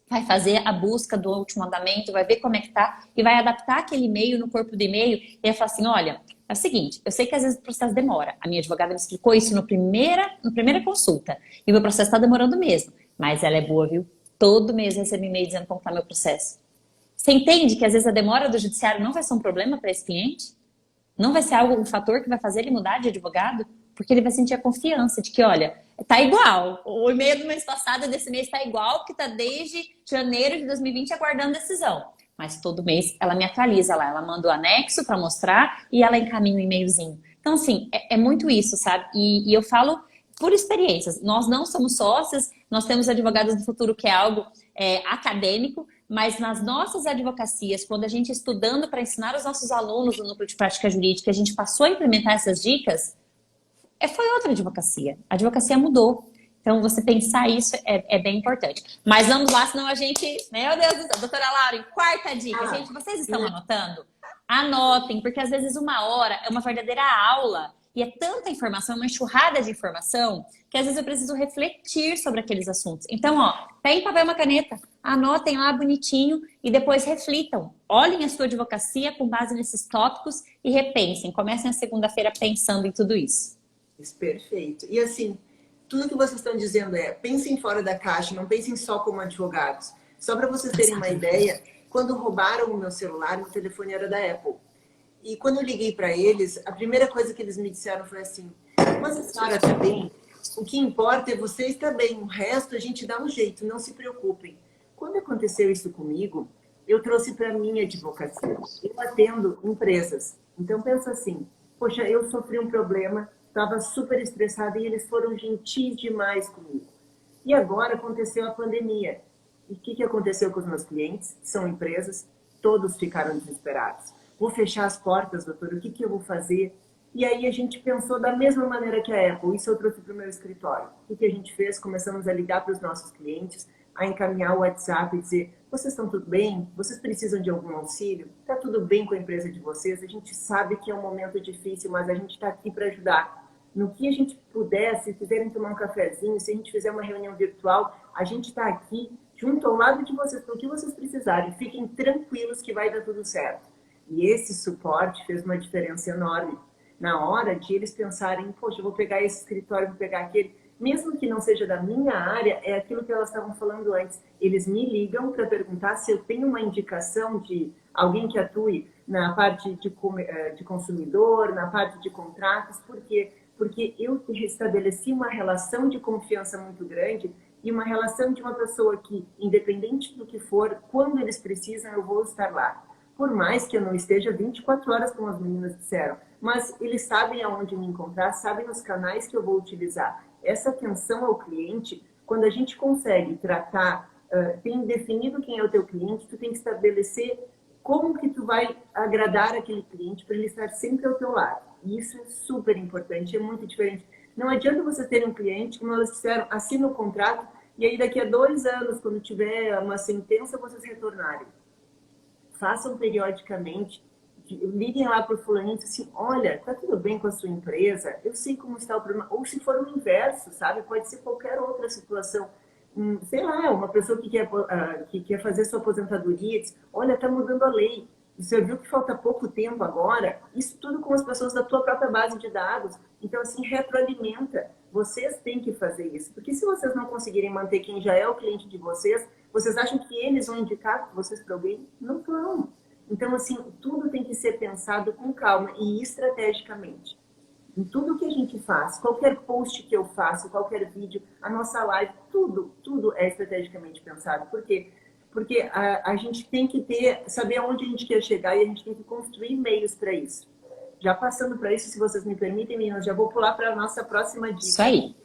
vai fazer a busca do último andamento, vai ver como é que tá e vai adaptar aquele e-mail no corpo do e-mail e vai falar assim, olha, é o seguinte, eu sei que às vezes o processo demora. A minha advogada me explicou isso na primeira consulta e o meu processo está demorando mesmo, mas ela é boa, viu? Todo mês eu recebo e-mail dizendo como está meu processo. Você entende que às vezes a demora do judiciário não vai ser um problema para esse cliente? Não vai ser um fator que vai fazer ele mudar de advogado? Porque ele vai sentir a confiança de que, olha, tá igual. O e-mail do mês passado desse mês tá igual, que tá desde janeiro de 2020 aguardando decisão. Mas todo mês ela me atualiza lá, ela manda o anexo para mostrar e ela encaminha um e-mailzinho. Então, assim, é muito isso, sabe? E eu falo por experiências. Nós não somos sócios, nós temos advogados do futuro que é algo acadêmico, mas nas nossas advocacias, quando a gente estudando para ensinar os nossos alunos no núcleo de prática jurídica, a gente passou a implementar essas dicas, foi outra advocacia. A advocacia mudou. Então, você pensar isso é bem importante. Mas vamos lá, senão a gente... Meu Deus do céu. Doutora Laura, quarta dica. Gente, vocês estão anotando? Anotem, porque às vezes 1 hora é uma verdadeira aula. E é tanta informação, uma enxurrada de informação, que às vezes eu preciso refletir sobre aqueles assuntos. Então, peguem papel e uma caneta. Anotem lá bonitinho e depois reflitam. Olhem a sua advocacia com base nesses tópicos e repensem. Comecem a segunda-feira pensando em tudo isso. Isso, perfeito. E assim, tudo que vocês estão dizendo pensem fora da caixa, não pensem só como advogados. Só para vocês terem uma ideia, quando roubaram o meu celular, o telefone era da Apple. E quando eu liguei para eles, a primeira coisa que eles me disseram foi assim, mas a senhora está bem? O que importa é você estar bem, o resto a gente dá um jeito, não se preocupem. Quando aconteceu isso comigo, eu trouxe para a minha advocacia. Eu atendo empresas. Então, pensa assim, poxa, eu sofri um problema, estava super estressada e eles foram gentis demais comigo. E agora aconteceu a pandemia. E o que aconteceu com os meus clientes? São empresas, todos ficaram desesperados. Vou fechar as portas, doutor, o que eu vou fazer? E aí a gente pensou da mesma maneira que a Apple, isso eu trouxe para o meu escritório. O que a gente fez? Começamos a ligar para os nossos clientes, a encaminhar o WhatsApp e dizer, vocês estão tudo bem? Vocês precisam de algum auxílio? Está tudo bem com a empresa de vocês? A gente sabe que é um momento difícil, mas a gente está aqui para ajudar. No que a gente puder, se quiserem tomar um cafezinho, se a gente fizer uma reunião virtual, a gente está aqui junto ao lado de vocês, para o que vocês precisarem. Fiquem tranquilos que vai dar tudo certo. E esse suporte fez uma diferença enorme. Na hora de eles pensarem, poxa, eu vou pegar esse escritório, vou pegar aquele, mesmo que não seja da minha área, é aquilo que elas estavam falando antes. Eles me ligam para perguntar se eu tenho uma indicação de alguém que atue na parte de consumidor, na parte de contratos. Por quê? Porque eu estabeleci uma relação de confiança muito grande e uma relação de uma pessoa que, independente do que for, quando eles precisam, eu vou estar lá. Por mais que eu não esteja 24 horas, como as meninas disseram, mas eles sabem aonde me encontrar, sabem os canais que eu vou utilizar. Essa atenção ao cliente, quando a gente consegue tratar, tem definido quem é o teu cliente, tu tem que estabelecer como que tu vai agradar aquele cliente para ele estar sempre ao teu lado. E isso é super importante, é muito diferente. Não adianta você ter um cliente, como elas disseram, assina o contrato e aí daqui a 2 anos, quando tiver uma sentença, vocês retornarem. Façam periodicamente, liguem lá para o fulano e assim, olha, tá tudo bem com a sua empresa? Eu sei como está o problema. Ou se for o inverso, sabe? Pode ser qualquer outra situação. Sei lá, uma pessoa que quer fazer sua aposentadoria, diz, olha, tá mudando a lei. Você viu que falta pouco tempo agora? Isso tudo com as pessoas da tua própria base de dados. Então, assim, retroalimenta. Vocês têm que fazer isso. Porque se vocês não conseguirem manter quem já é o cliente de vocês, vocês acham que eles vão indicar vocês para alguém? Não vão. Então, assim, tudo tem que ser pensado com calma e estrategicamente. Em tudo que a gente faz, qualquer post que eu faço, qualquer vídeo, a nossa live, tudo é estrategicamente pensado. Por quê? Porque a gente tem que saber aonde a gente quer chegar e a gente tem que construir meios para isso. Já passando para isso, se vocês me permitem, meninas, já vou pular para a nossa próxima dica. Isso aí.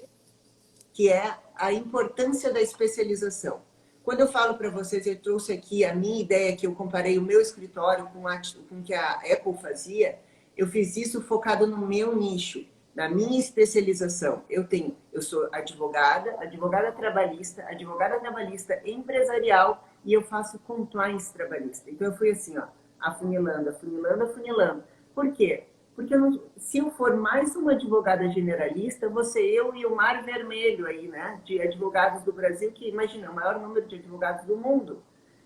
Que é a importância da especialização. Quando eu falo para vocês, eu trouxe aqui a minha ideia, que eu comparei o meu escritório com o que a Apple fazia, eu fiz isso focado no meu nicho, na minha especialização. Eu sou advogada trabalhista empresarial e eu faço compliance trabalhista. Então eu fui assim, ó, afunilando. Por quê? Porque se eu for mais uma advogada generalista, vou ser eu e o mar vermelho aí, né? De advogados do Brasil, que, imagina, o maior número de advogados do mundo.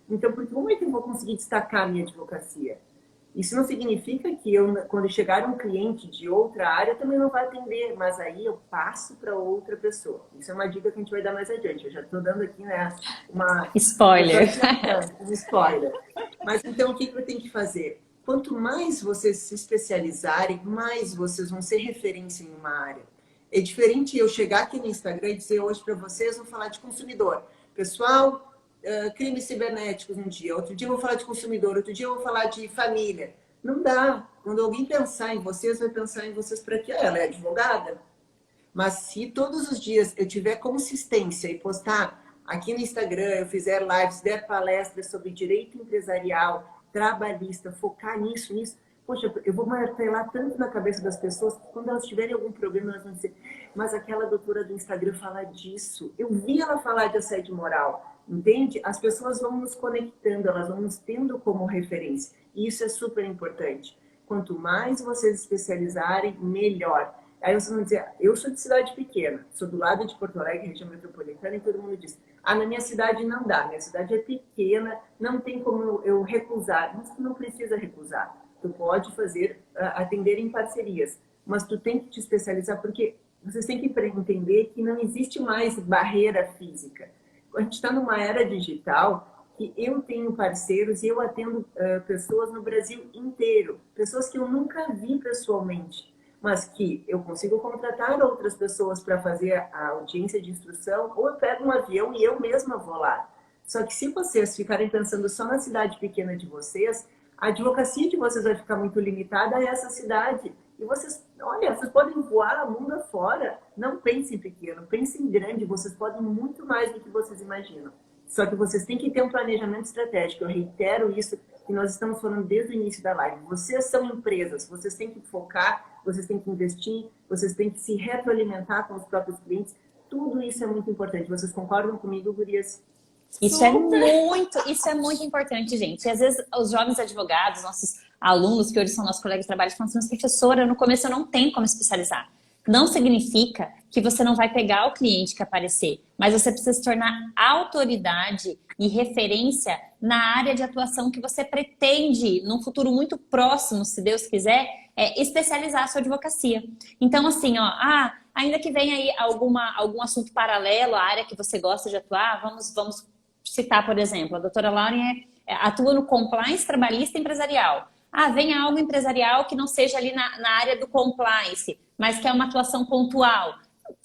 Então, como é que eu vou conseguir destacar a minha advocacia? Isso não significa que quando chegar um cliente de outra área, também não vai atender, mas aí eu passo para outra pessoa. Isso é uma dica que a gente vai dar mais adiante. Eu já estou dando aqui, né, Spoiler. Um spoiler. Mas então, o que eu tenho que fazer? Quanto mais vocês se especializarem, mais vocês vão ser referência em uma área. É diferente eu chegar aqui no Instagram e dizer hoje para vocês, vou falar de consumidor. Pessoal, crimes cibernéticos um dia, outro dia eu vou falar de consumidor, outro dia eu vou falar de família. Não dá. Quando alguém pensar em vocês, vai pensar em vocês para quê? Ela é advogada? Mas se todos os dias eu tiver consistência e postar aqui no Instagram, eu fizer lives, der palestras sobre direito empresarial, trabalhista, focar nisso, poxa, eu vou martelar tanto na cabeça das pessoas que quando elas tiverem algum problema, elas vão dizer, mas aquela doutora do Instagram fala disso. Eu vi ela falar de assédio moral, entende? As pessoas vão nos conectando, elas vão nos tendo como referência. E isso é super importante. Quanto mais vocês especializarem, melhor. Aí vocês vão dizer, eu sou de cidade pequena, sou do lado de Porto Alegre, região metropolitana, e todo mundo diz, na minha cidade não dá, minha cidade é pequena, não tem como eu recusar. Mas tu não precisa recusar. Tu pode atender em parcerias, mas tu tem que te especializar, porque vocês têm que entender que não existe mais barreira física. A gente está numa era digital que eu tenho parceiros e eu atendo pessoas no Brasil inteiro, pessoas que eu nunca vi pessoalmente, mas que eu consigo contratar outras pessoas para fazer a audiência de instrução, ou eu pego um avião e eu mesma vou lá. Só que se vocês ficarem pensando só na cidade pequena de vocês, a advocacia de vocês vai ficar muito limitada a essa cidade. E vocês, olha, vocês podem voar mundo afora. Não pensem pequeno, pensem grande. Vocês podem muito mais do que vocês imaginam. Só que vocês têm que ter um planejamento estratégico. Eu reitero isso que nós estamos falando desde o início da live. Vocês são empresas, vocês têm que focar, vocês têm que investir, vocês têm que se retroalimentar com os próprios clientes. Tudo isso é muito importante. Vocês concordam comigo, gurias? Isso é muito importante, gente. E às vezes os jovens advogados, nossos alunos, que hoje são nossos colegas de trabalho, falam assim, mas professora, no começo eu não tenho como especializar. Não significa que você não vai pegar o cliente que aparecer, mas você precisa se tornar autoridade e referência na área de atuação que você pretende, num futuro muito próximo, se Deus quiser, especializar a sua advocacia. Então, assim, ó, ainda que venha aí algum assunto paralelo à área que você gosta de atuar, vamos citar, por exemplo, a doutora Lauren atua no compliance trabalhista empresarial. Venha algo empresarial que não seja ali na área do compliance, mas que é uma atuação pontual.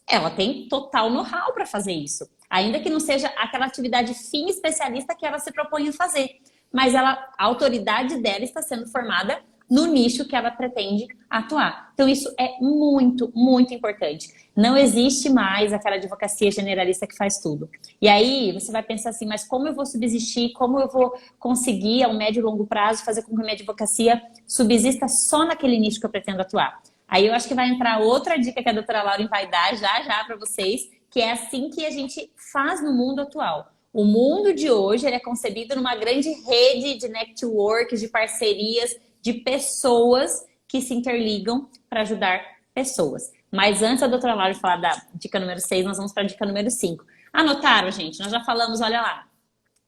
Ela tem total know-how para fazer isso. Ainda que não seja aquela atividade fim especialista que ela se propõe a fazer. Mas a autoridade dela está sendo formada no nicho que ela pretende atuar. Então isso é muito, muito importante. Não existe mais aquela advocacia generalista que faz tudo. E aí você vai pensar assim, mas como eu vou subsistir, como eu vou conseguir a médio e longo prazo fazer com que a minha advocacia subsista só naquele nicho que eu pretendo atuar? Aí eu acho que vai entrar outra dica que a doutora Lauren vai dar já para vocês, que é assim que a gente faz no mundo atual. O mundo de hoje ele é concebido numa grande rede de networks, de parcerias, de pessoas que se interligam para ajudar pessoas. Mas antes da doutora Laura falar da dica número 6, nós vamos para a dica número 5. Anotaram, gente? Nós já falamos, olha lá,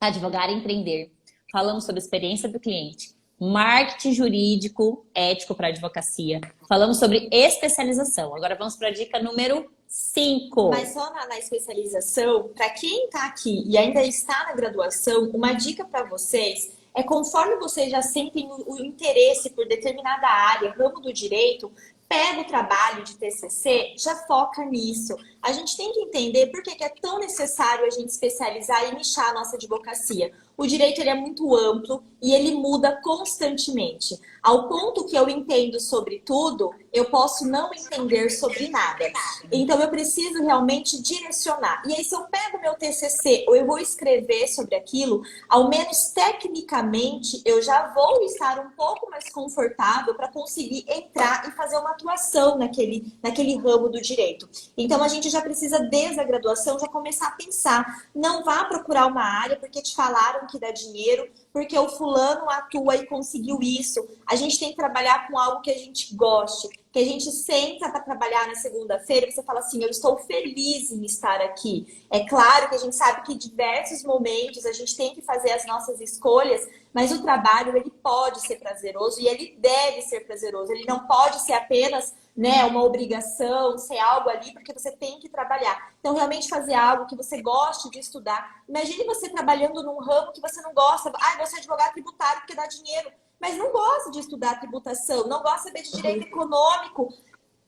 advogar e empreender. Falamos sobre a experiência do cliente, marketing jurídico, ético para advocacia. Falamos sobre especialização. Agora vamos para a dica número 5. Mas só na especialização, para quem está aqui e ainda está na graduação, uma dica para vocês é conforme vocês já sentem o interesse por determinada área, ramo do direito, pega o trabalho de TCC, já foca nisso. A gente tem que entender por que é tão necessário a gente especializar e nichar a nossa advocacia. O direito ele é muito amplo e ele muda constantemente. Ao ponto que eu entendo sobre tudo, eu posso não entender sobre nada. Então eu preciso realmente direcionar. E aí se eu pego meu TCC ou eu vou escrever sobre aquilo, ao menos tecnicamente eu já vou estar um pouco mais confortável para conseguir entrar e fazer uma atuação naquele ramo do direito. Então a gente já precisa desde a graduação já começar a pensar. Não vá procurar uma área porque te falaram que dá dinheiro, porque o fulano atua e conseguiu isso. A gente tem que trabalhar com algo que a gente goste, que a gente senta para trabalhar na segunda-feira e você fala assim, eu estou feliz em estar aqui. É claro que a gente sabe que em diversos momentos a gente tem que fazer as nossas escolhas, mas o trabalho ele pode ser prazeroso e ele deve ser prazeroso. Ele não pode ser apenas uma obrigação, ser algo ali porque você tem que trabalhar. Então, realmente fazer algo que você goste de estudar. Imagine você trabalhando num ramo que você não gosta. Você é advogado tributário porque dá dinheiro. Mas não gosta de estudar tributação, não gosta de saber de direito econômico,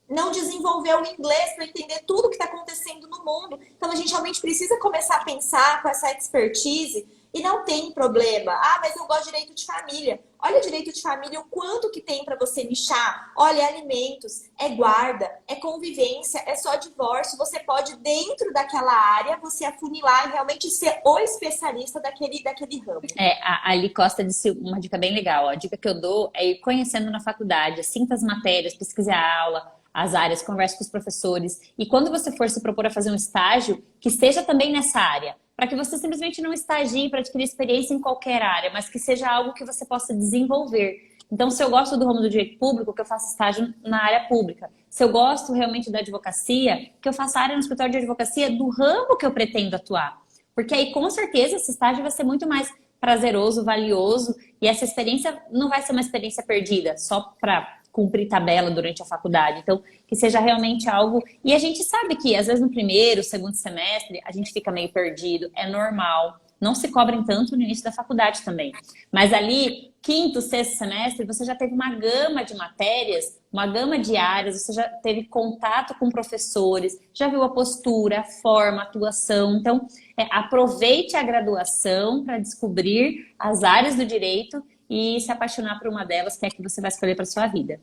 não desenvolveu o inglês para entender tudo que está acontecendo no mundo. Então, a gente realmente precisa começar a pensar com essa expertise e não tem problema. Mas eu gosto de direito de família. Olha direito de família, o quanto que tem para você nichar. Olha, é alimentos, é guarda, é convivência, é só divórcio. Você pode, dentro daquela área, você afunilar e realmente ser o especialista daquele ramo. A Ali Costa disse uma dica bem legal. A dica que eu dou é ir conhecendo na faculdade, sinta as matérias, pesquise a aula, as áreas, converse com os professores. E quando você for se propor a fazer um estágio, que esteja também nessa área. Para que você simplesmente não estagie para adquirir experiência em qualquer área, mas que seja algo que você possa desenvolver. Então, se eu gosto do ramo do direito público, que eu faça estágio na área pública. Se eu gosto realmente da advocacia, que eu faça área no escritório de advocacia do ramo que eu pretendo atuar. Porque aí, com certeza, esse estágio vai ser muito mais prazeroso, valioso, e essa experiência não vai ser uma experiência perdida, só para cumprir tabela durante a faculdade. Então, que seja realmente algo... E a gente sabe que, às vezes, no primeiro, segundo semestre, a gente fica meio perdido. É normal. não se cobrem tanto no início da faculdade também. Mas ali, quinto, sexto semestre, você já teve uma gama de matérias, uma gama de áreas, você já teve contato com professores, já viu a postura, a forma, a atuação. Então, aproveite a graduação para descobrir as áreas do direito e se apaixonar por uma delas, que é a que você vai escolher para sua vida.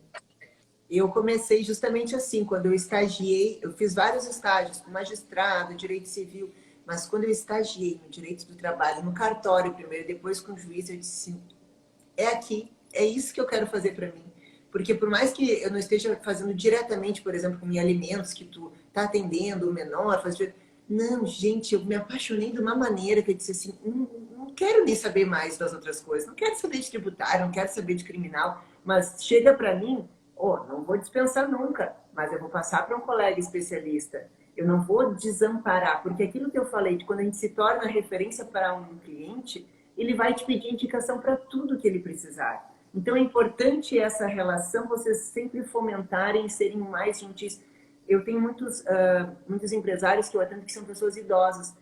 Eu comecei justamente assim, quando eu estagiei, eu fiz vários estágios, com magistrado, direito civil, mas quando eu estagiei no direito do trabalho, no cartório primeiro, depois com o juiz, eu disse, é aqui, é isso que eu quero fazer para mim. Porque por mais que eu não esteja fazendo diretamente, por exemplo, com alimentos que tu tá atendendo o menor, não, gente, eu me apaixonei de uma maneira que eu disse assim, não quero nem saber mais das outras coisas, não quero saber de tributário, não quero saber de criminal, mas chega para mim, não vou dispensar nunca, mas eu vou passar para um colega especialista. Eu não vou desamparar, porque aquilo que eu falei, de quando a gente se torna referência para um cliente, ele vai te pedir indicação para tudo que ele precisar. Então é importante essa relação, vocês sempre fomentarem, serem mais gentis. Eu tenho muitos empresários que eu atendo que são pessoas idosas.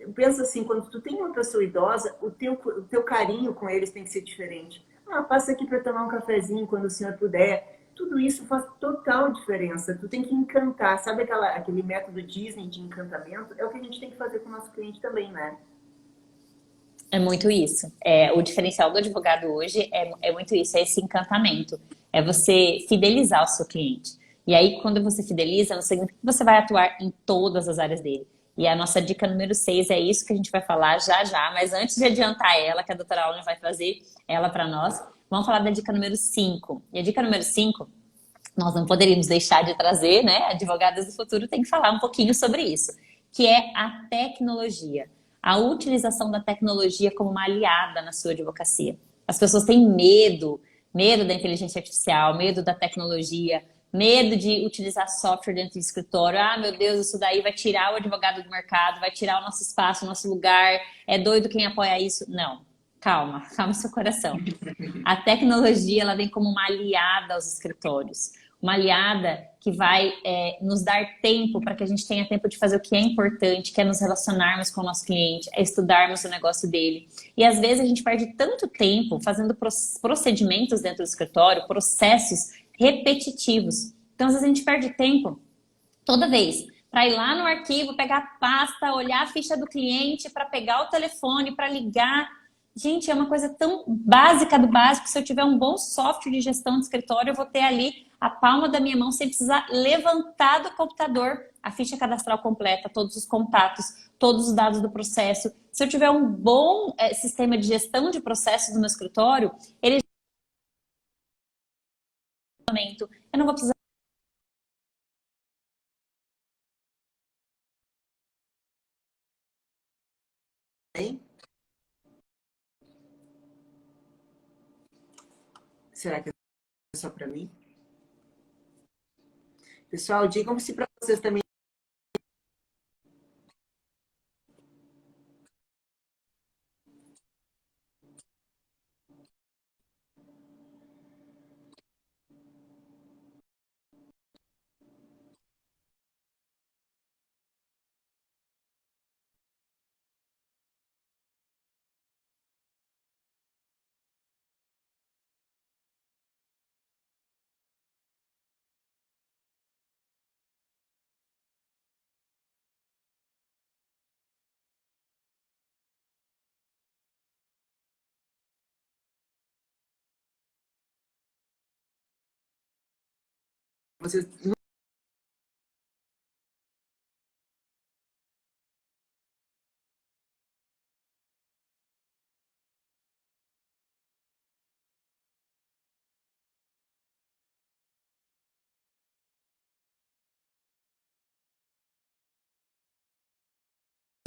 Eu penso assim, quando tu tem uma pessoa idosa, o teu carinho com eles tem que ser diferente. Passa aqui para tomar um cafezinho quando o senhor puder. Tudo isso faz total diferença. Tu tem que encantar. Sabe aquele método Disney de encantamento? É o que a gente tem que fazer com o nosso cliente também, né? É muito isso. O diferencial do advogado hoje é muito isso, é esse encantamento. É você fidelizar o seu cliente. E aí, quando você fideliza, não significa que você vai atuar em todas as áreas dele. E a nossa dica número 6 é isso que a gente vai falar já já. Mas antes de adiantar ela, que a doutora Aula vai trazer ela para nós, vamos falar da dica número 5. E a dica número 5, nós não poderíamos deixar de trazer, né? Advogadas do futuro tem que falar um pouquinho sobre isso, que é a tecnologia. A utilização da tecnologia como uma aliada na sua advocacia. As pessoas têm medo da inteligência artificial, medo da tecnologia, medo de utilizar software dentro do escritório. Meu Deus, isso daí vai tirar o advogado do mercado, vai tirar o nosso espaço, o nosso lugar. É doido quem apoia isso. Não, calma seu coração. A tecnologia, ela vem como uma aliada aos escritórios. Uma aliada que vai nos dar tempo para que a gente tenha tempo de fazer o que é importante, que é nos relacionarmos com o nosso cliente, é estudarmos o negócio dele. E às vezes a gente perde tanto tempo fazendo procedimentos dentro do escritório, processos repetitivos. Então às vezes a gente perde tempo toda vez para ir lá no arquivo, pegar a pasta, olhar a ficha do cliente, para pegar o telefone, para ligar. Gente, é uma coisa tão básica do básico. Se eu tiver um bom software de gestão de escritório, eu vou ter ali a palma da minha mão sem precisar levantar do computador a ficha cadastral completa, todos os contatos, todos os dados do processo. Se eu tiver um bom sistema de gestão de processos no meu escritório, eu não vou precisar. Será que é só para mim? Pessoal, digam se para vocês também. Vocês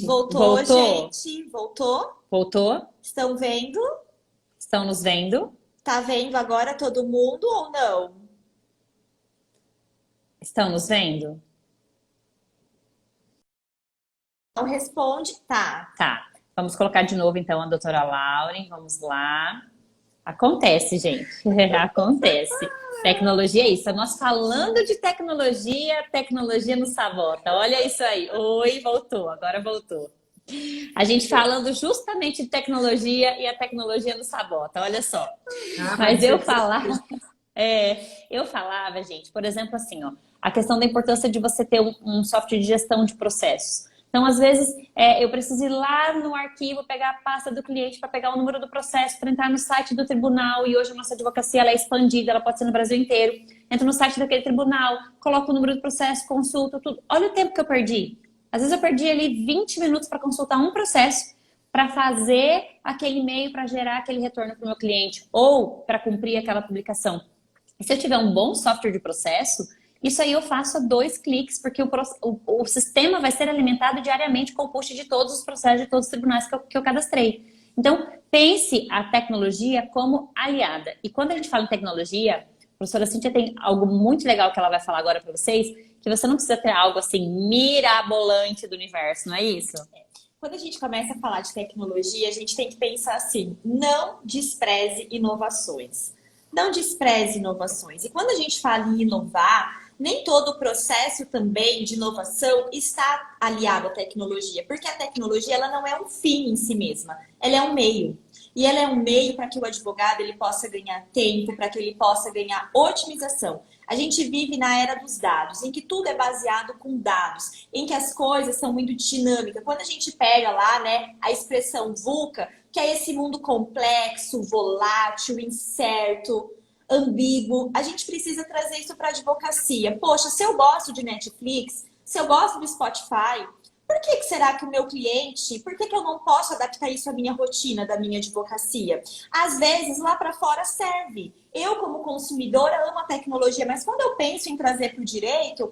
Voltou, gente? Voltou? Voltou? Estão vendo? Estão nos vendo? Tá vendo agora todo mundo ou não? Estão nos vendo? Não responde? Tá. Tá. Vamos colocar de novo, então, a doutora Lauren. Vamos lá. Acontece, gente. Acontece. Tecnologia é isso. Nós falando de tecnologia, tecnologia nos sabota. Olha isso aí. Oi, voltou. Agora voltou. A gente falando justamente de tecnologia e a tecnologia nos sabota, olha só. Mas eu falava, gente, por exemplo, assim, ó, a questão da importância de você ter um software de gestão de processos. Então, às vezes, eu preciso ir lá no arquivo, pegar a pasta do cliente para pegar o número do processo, para entrar no site do tribunal, e hoje a nossa advocacia ela é expandida, ela pode ser no Brasil inteiro. Entro no site daquele tribunal, coloco o número do processo, consulto, tudo. Olha o tempo que eu perdi. Às vezes eu perdi ali 20 minutos para consultar um processo, para fazer aquele e-mail, para gerar aquele retorno para o meu cliente, ou para cumprir aquela publicação. E se eu tiver um bom software de processo, isso aí eu faço a 2 cliques, porque o sistema vai ser alimentado diariamente com o push de todos os processos de todos os tribunais que eu cadastrei. Então, pense a tecnologia como aliada. E quando a gente fala em tecnologia, a professora Cíntia tem algo muito legal que ela vai falar agora para vocês, que você não precisa ter algo assim mirabolante do universo, não é isso? Quando a gente começa a falar de tecnologia, a gente tem que pensar assim, não despreze inovações. Não despreze inovações. E quando a gente fala em inovar, nem todo o processo também de inovação está aliado à tecnologia, porque a tecnologia ela não é um fim em si mesma, ela é um meio. E ela é um meio para que o advogado ele possa ganhar tempo, para que ele possa ganhar otimização. A gente vive na era dos dados, em que tudo é baseado com dados, em que as coisas são muito dinâmicas. Quando a gente pega lá, né, a expressão VUCA, que é esse mundo complexo, volátil, incerto, ambíguo, a gente precisa trazer isso para a advocacia. Poxa, se eu gosto de Netflix, se eu gosto do Spotify, por que será que o meu cliente, por que eu não posso adaptar isso à minha rotina da minha advocacia? Às vezes, lá para fora serve. Eu, como consumidora, amo a tecnologia, mas quando eu penso em trazer para o direito,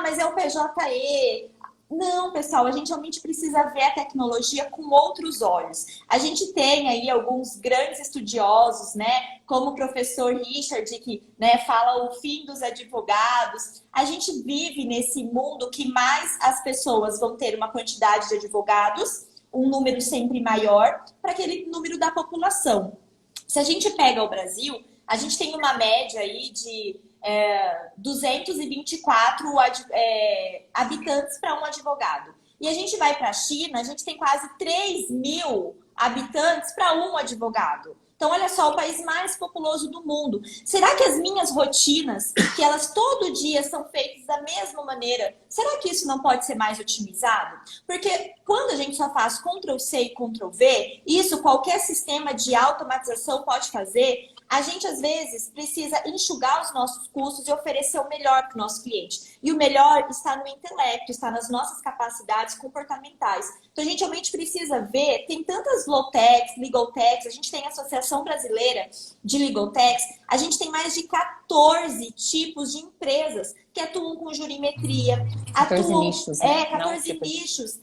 mas é o PJE. Não, pessoal, a gente realmente precisa ver a tecnologia com outros olhos. A gente tem aí alguns grandes estudiosos, né, como o professor Richard, que, né, fala o fim dos advogados. A gente vive nesse mundo que mais as pessoas vão ter uma quantidade de advogados, um número sempre maior, para aquele número da população. Se a gente pega o Brasil, a gente tem uma média aí de 224 habitantes para um advogado. E a gente vai para a China, a gente tem quase 3.000 habitantes para um advogado. Então, olha só, o país mais populoso do mundo. Será que as minhas rotinas, que elas todo dia são feitas da mesma maneira, será que isso não pode ser mais otimizado? Porque quando a gente só faz Ctrl+C e Ctrl+V, isso qualquer sistema de automatização pode fazer. A gente, às vezes, precisa enxugar os nossos custos e oferecer o melhor para o nosso cliente. E o melhor está no intelecto, está nas nossas capacidades comportamentais. Então, a gente realmente precisa ver, tem tantas low-techs, legal-techs, a gente tem a Associação Brasileira de Legal-techs, a gente tem mais de 14 tipos de empresas que atuam com jurimetria, 14 nichos, né? 14 nichos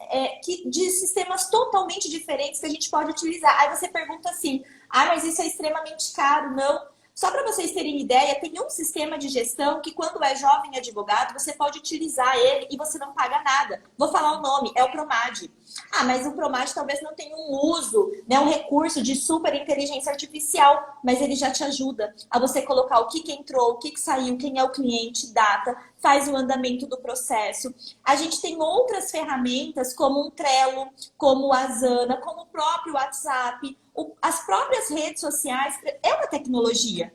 de sistemas totalmente diferentes que a gente pode utilizar. Aí você pergunta assim, mas isso é extremamente caro. Não. Só para vocês terem ideia, tem um sistema de gestão que quando é jovem advogado, você pode utilizar ele e você não paga nada. Vou falar o nome, é o Promad. Mas o Promad talvez não tenha um uso, né, um recurso de super inteligência artificial, mas ele já te ajuda a você colocar o que entrou, o que saiu, quem é o cliente, data, faz o andamento do processo. A gente tem outras ferramentas como um Trello, como o Asana, como o próprio WhatsApp, as próprias redes sociais. É uma tecnologia.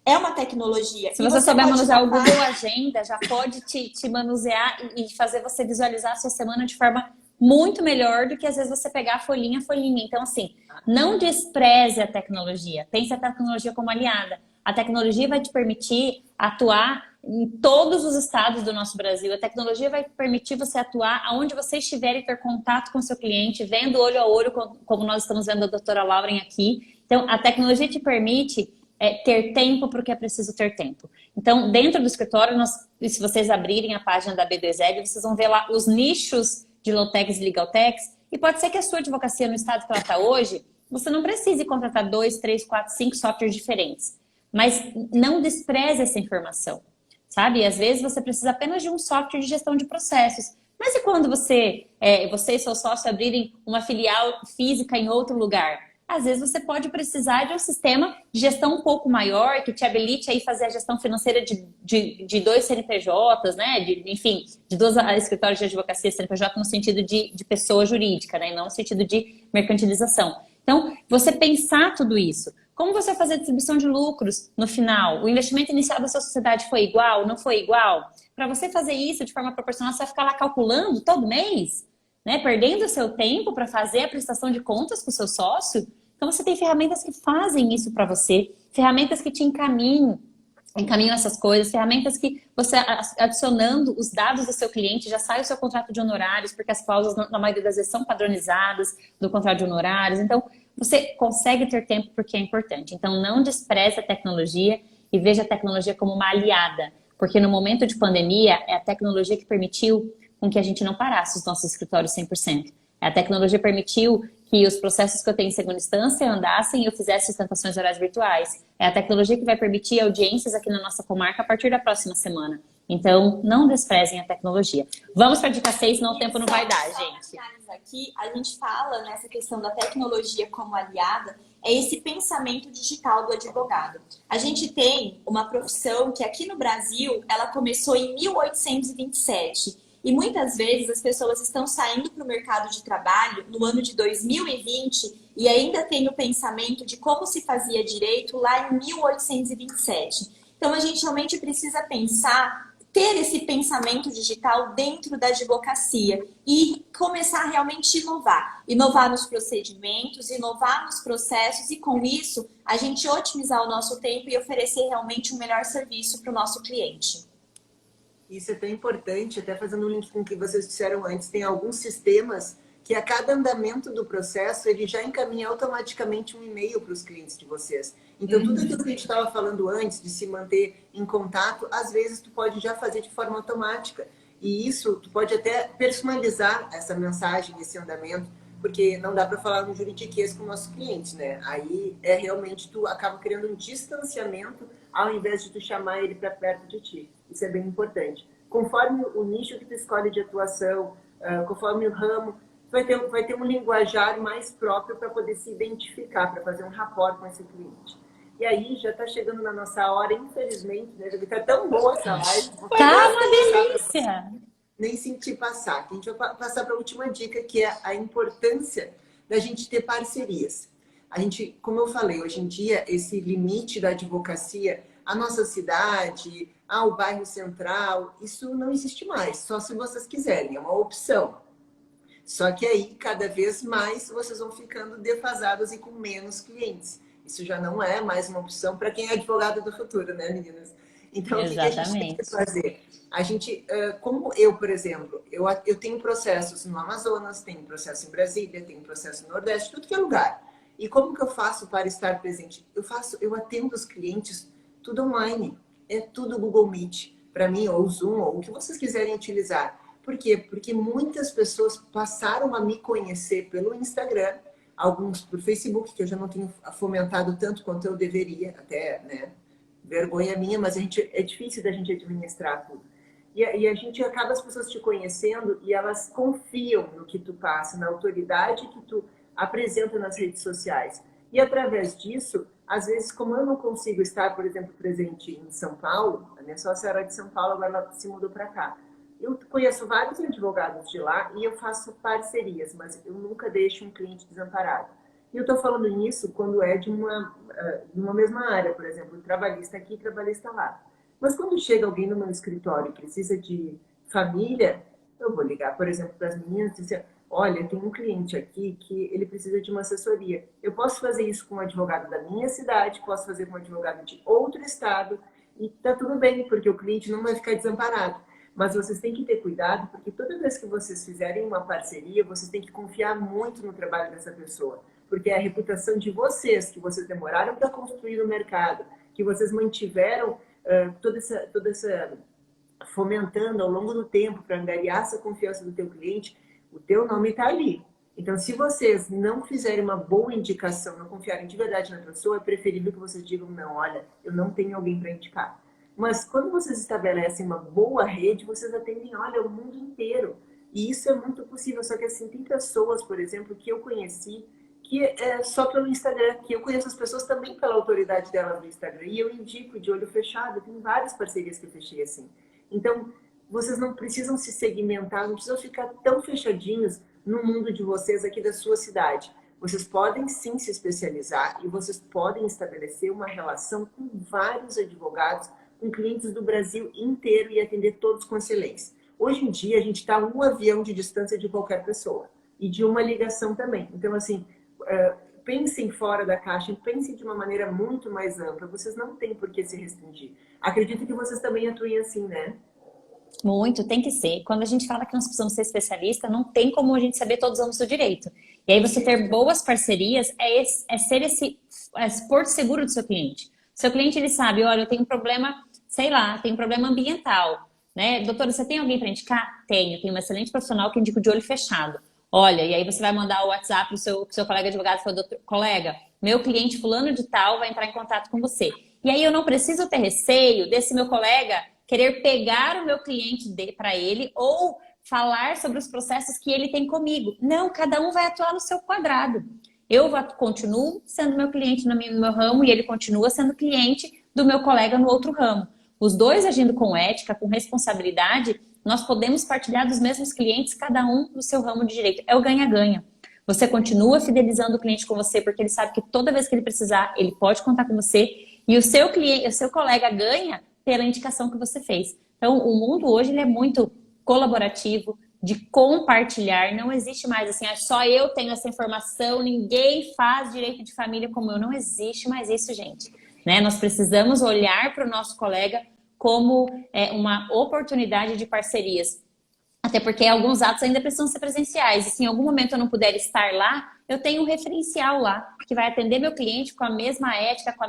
É uma tecnologia. Se você souber manusear o Google Agenda, já pode te manusear e fazer você visualizar a sua semana de forma muito melhor do que às vezes você pegar folhinha a folhinha. Então, assim, não despreze a tecnologia. Pense a tecnologia como aliada. A tecnologia vai te permitir atuar em todos os estados do nosso Brasil. A tecnologia vai permitir você atuar aonde você estiver e ter contato com o seu cliente, vendo olho a olho, como nós estamos vendo a doutora Lauren aqui. Então, a tecnologia te permite ter tempo para o que é preciso ter tempo. Então, dentro do escritório, se vocês abrirem a página da B2L, vocês vão ver lá os nichos de low-techs e legal-techs, e pode ser que a sua advocacia no estado que ela está hoje, você não precise contratar 2, 3, 4, 5 softwares diferentes. Mas não despreze essa informação, sabe? E às vezes você precisa apenas de um software de gestão de processos. Mas e quando você e seu sócio abrirem uma filial física em outro lugar? Às vezes você pode precisar de um sistema de gestão um pouco maior, que te habilite aí fazer a gestão financeira de dois CNPJs, né? Enfim, de dois escritórios de advocacia CNPJ no sentido de pessoa jurídica, né? E não no sentido de mercantilização. Então, você pensar tudo isso. Como você vai fazer a distribuição de lucros no final? O investimento inicial da sua sociedade foi igual? Não foi igual? Para você fazer isso de forma proporcional, você vai ficar lá calculando todo mês, né? Perdendo o seu tempo para fazer a prestação de contas com o seu sócio. Então, você tem ferramentas que fazem isso para você, ferramentas que te encaminham essas coisas, ferramentas que você, adicionando os dados do seu cliente, já sai o seu contrato de honorários, porque as cláusulas, na maioria das vezes, são padronizadas do contrato de honorários. Então, você consegue ter tempo porque é importante. Então, não despreze a tecnologia e veja a tecnologia como uma aliada, porque no momento de pandemia, é a tecnologia que permitiu com que a gente não parasse os nossos escritórios 100%. A tecnologia permitiu que os processos que eu tenho em segunda instância andassem e eu fizesse sustentações orais virtuais. É a tecnologia que vai permitir audiências aqui na nossa comarca a partir da próxima semana. Então, não desprezem a tecnologia. Vamos para a dica 6, senão o tempo não vai dar, gente. Aqui, a gente fala nessa questão da tecnologia como aliada, é esse pensamento digital do advogado. A gente tem uma profissão que aqui no Brasil, ela começou em 1827. E muitas vezes as pessoas estão saindo para o mercado de trabalho no ano de 2020 e ainda tem o pensamento de como se fazia direito lá em 1827. Então a gente realmente precisa pensar, ter esse pensamento digital dentro da advocacia e começar a realmente inovar. Inovar nos procedimentos, inovar nos processos e com isso a gente otimizar o nosso tempo e oferecer realmente um melhor serviço para o nosso cliente. Isso é tão importante, até fazendo um link com o que vocês disseram antes, tem alguns sistemas que a cada andamento do processo, ele já encaminha automaticamente um e-mail para os clientes de vocês. Então, tudo aquilo que a gente estava falando antes, de se manter em contato, às vezes tu pode já fazer de forma automática. E isso, tu pode até personalizar essa mensagem, esse andamento, porque não dá para falar no juridiquês com o nosso cliente, né? Aí, realmente, tu acaba criando um distanciamento ao invés de tu chamar ele para perto de ti. Isso é bem importante. Conforme o nicho que tu escolhe de atuação, conforme o ramo, vai ter um linguajar mais próprio para poder se identificar, para fazer um rapport com esse cliente. E aí, já está chegando na nossa hora, infelizmente, né? Está tão boa essa live. Tá uma delícia! Nem senti passar. A gente vai passar para a última dica, que é a importância da gente ter parcerias. A gente, como eu falei, hoje em dia, esse limite da advocacia, a nossa cidade, o bairro central, isso não existe mais, só se vocês quiserem, é uma opção. Só que aí, cada vez mais, vocês vão ficando defasados e com menos clientes. Isso já não é mais uma opção para quem é advogado do futuro, né, meninas? Então, exatamente. O que a gente tem que fazer? A gente, como eu, por exemplo, eu tenho processos no Amazonas, tenho processo em Brasília, tenho processo no Nordeste, tudo que é lugar. E como que eu faço para estar presente? Eu atendo os clientes tudo online. É tudo Google Meet, para mim, ou Zoom, ou o que vocês quiserem utilizar. Por quê? Porque muitas pessoas passaram a me conhecer pelo Instagram, alguns por Facebook, que eu já não tenho fomentado tanto quanto eu deveria, até, né? Vergonha minha, mas é difícil da gente administrar tudo. E a gente acaba as pessoas te conhecendo e elas confiam no que tu passa, na autoridade que tu apresenta nas redes sociais. E através disso, às vezes, como eu não consigo estar, por exemplo, presente em São Paulo, a minha sócia era de São Paulo, agora ela se mudou para cá. Eu conheço vários advogados de lá e eu faço parcerias, mas eu nunca deixo um cliente desamparado. E eu estou falando nisso quando é de uma mesma área, por exemplo, trabalhista aqui, trabalhista lá. Mas quando chega alguém no meu escritório e precisa de família, eu vou ligar, por exemplo, para as meninas e dizer: olha, tem um cliente aqui que ele precisa de uma assessoria. Eu posso fazer isso com um advogado da minha cidade, posso fazer com um advogado de outro estado, e tá tudo bem, porque o cliente não vai ficar desamparado. Mas vocês têm que ter cuidado, porque toda vez que vocês fizerem uma parceria, vocês têm que confiar muito no trabalho dessa pessoa. Porque é a reputação de vocês, que vocês demoraram para construir no mercado, que vocês mantiveram toda essa fomentando ao longo do tempo para angariar essa confiança do teu cliente, o teu nome está ali. Então, se vocês não fizerem uma boa indicação, não confiarem de verdade na pessoa, é preferível que vocês digam: não, olha, eu não tenho alguém para indicar. Mas quando vocês estabelecem uma boa rede, vocês atendem, olha, o mundo inteiro. E isso é muito possível. Só que assim, tem pessoas, por exemplo, que eu conheci, que é só pelo Instagram, que eu conheço as pessoas também pela autoridade delas no Instagram. E eu indico de olho fechado, tem várias parcerias que eu fechei assim. Então, vocês não precisam se segmentar, não precisam ficar tão fechadinhos no mundo de vocês aqui da sua cidade. Vocês podem sim se especializar e vocês podem estabelecer uma relação com vários advogados, com clientes do Brasil inteiro e atender todos com excelência. Hoje em dia, a gente está a um avião de distância de qualquer pessoa e de uma ligação também. Então, assim, pensem fora da caixa, pensem de uma maneira muito mais ampla. Vocês não têm por que se restringir. Acredito que vocês também atuem assim, né? Muito, tem que ser. Quando a gente fala que nós precisamos ser especialista, não tem como a gente saber todos os âmbitos do direito. E aí você ter boas parcerias ser esse porto seguro do seu cliente. Seu cliente, ele sabe, olha, eu tenho um problema, sei lá, tenho um problema ambiental, né? Doutora, você tem alguém para indicar? Tenho uma excelente profissional que indico de olho fechado. Olha, e aí você vai mandar o WhatsApp pro seu colega advogado e fala, doutor, colega, meu cliente fulano de tal vai entrar em contato com você. E aí eu não preciso ter receio desse meu colega querer pegar o meu cliente para ele ou falar sobre os processos que ele tem comigo. Não, cada um vai atuar no seu quadrado. Eu continuo sendo meu cliente no meu ramo e ele continua sendo cliente do meu colega no outro ramo. Os dois agindo com ética, com responsabilidade, nós podemos partilhar dos mesmos clientes, cada um no seu ramo de direito. É o ganha-ganha. Você continua fidelizando o cliente com você, porque ele sabe que toda vez que ele precisar, ele pode contar com você. E o seu cliente, o seu colega ganha pela indicação que você fez. Então, o mundo hoje ele é muito colaborativo, de compartilhar. Não existe mais assim, só eu tenho essa informação, ninguém faz direito de família como eu. Não existe mais isso, gente. Né? Nós precisamos olhar para o nosso colega como uma oportunidade de parcerias. Até porque alguns atos ainda precisam ser presenciais. E se em algum momento eu não puder estar lá, eu tenho um referencial lá, que vai atender meu cliente com a mesma ética, com a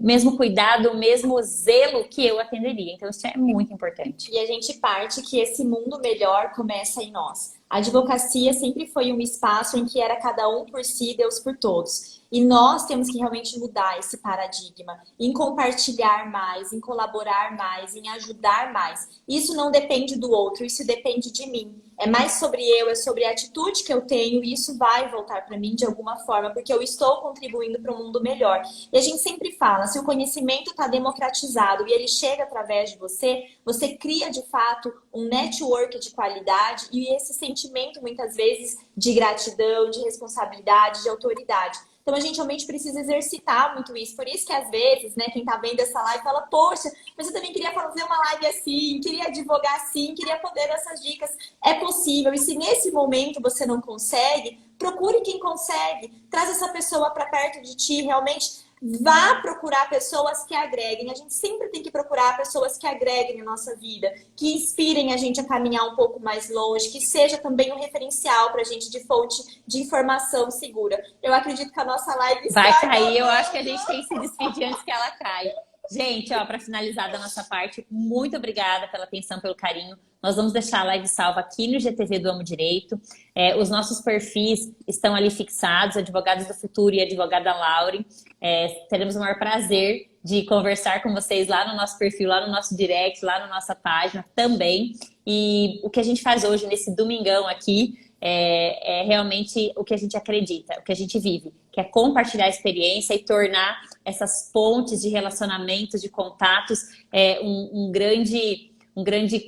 mesmo cuidado, o mesmo zelo que eu atenderia. Então, isso é muito importante. E a gente parte que esse mundo melhor começa em nós. A advocacia sempre foi um espaço em que era cada um por si, Deus por todos. E nós temos que realmente mudar esse paradigma, em compartilhar mais, em colaborar mais, em ajudar mais. Isso não depende do outro, isso depende de mim. É mais sobre eu, é sobre a atitude que eu tenho e isso vai voltar para mim de alguma forma, porque eu estou contribuindo para um mundo melhor. E a gente sempre fala, se o conhecimento está democratizado e ele chega através de você, você cria de fato um network de qualidade e esse sentimento muitas vezes de gratidão, de responsabilidade, de autoridade. Então, a gente realmente precisa exercitar muito isso. Por isso que, às vezes, né, quem tá vendo essa live fala, poxa, mas eu também queria fazer uma live assim, queria advogar assim, queria poder dar essas dicas. É possível. E se nesse momento você não consegue, procure quem consegue. Traz essa pessoa para perto de ti, realmente. Vá procurar pessoas que agreguem. A gente sempre tem que procurar pessoas que agreguem na nossa vida, que inspirem a gente a caminhar um pouco mais longe, que seja também um referencial para a gente de fonte de informação segura. Eu acredito que a nossa live vai cair. Eu acho que a gente tem que se despedir antes que ela caia. Gente, ó, para finalizar da nossa parte, muito obrigada pela atenção, pelo carinho. Nós vamos deixar a live salva aqui no GTV do Amo Direito. Os nossos perfis estão ali fixados, Advogados do Futuro e Advogada Laure. Teremos o maior prazer de conversar com vocês lá no nosso perfil, lá no nosso direct, lá na nossa página também. E o que a gente faz hoje, nesse domingão aqui, é realmente o que a gente acredita, o que a gente vive, que é compartilhar a experiência e tornar essas pontes de relacionamentos, de contatos, um grande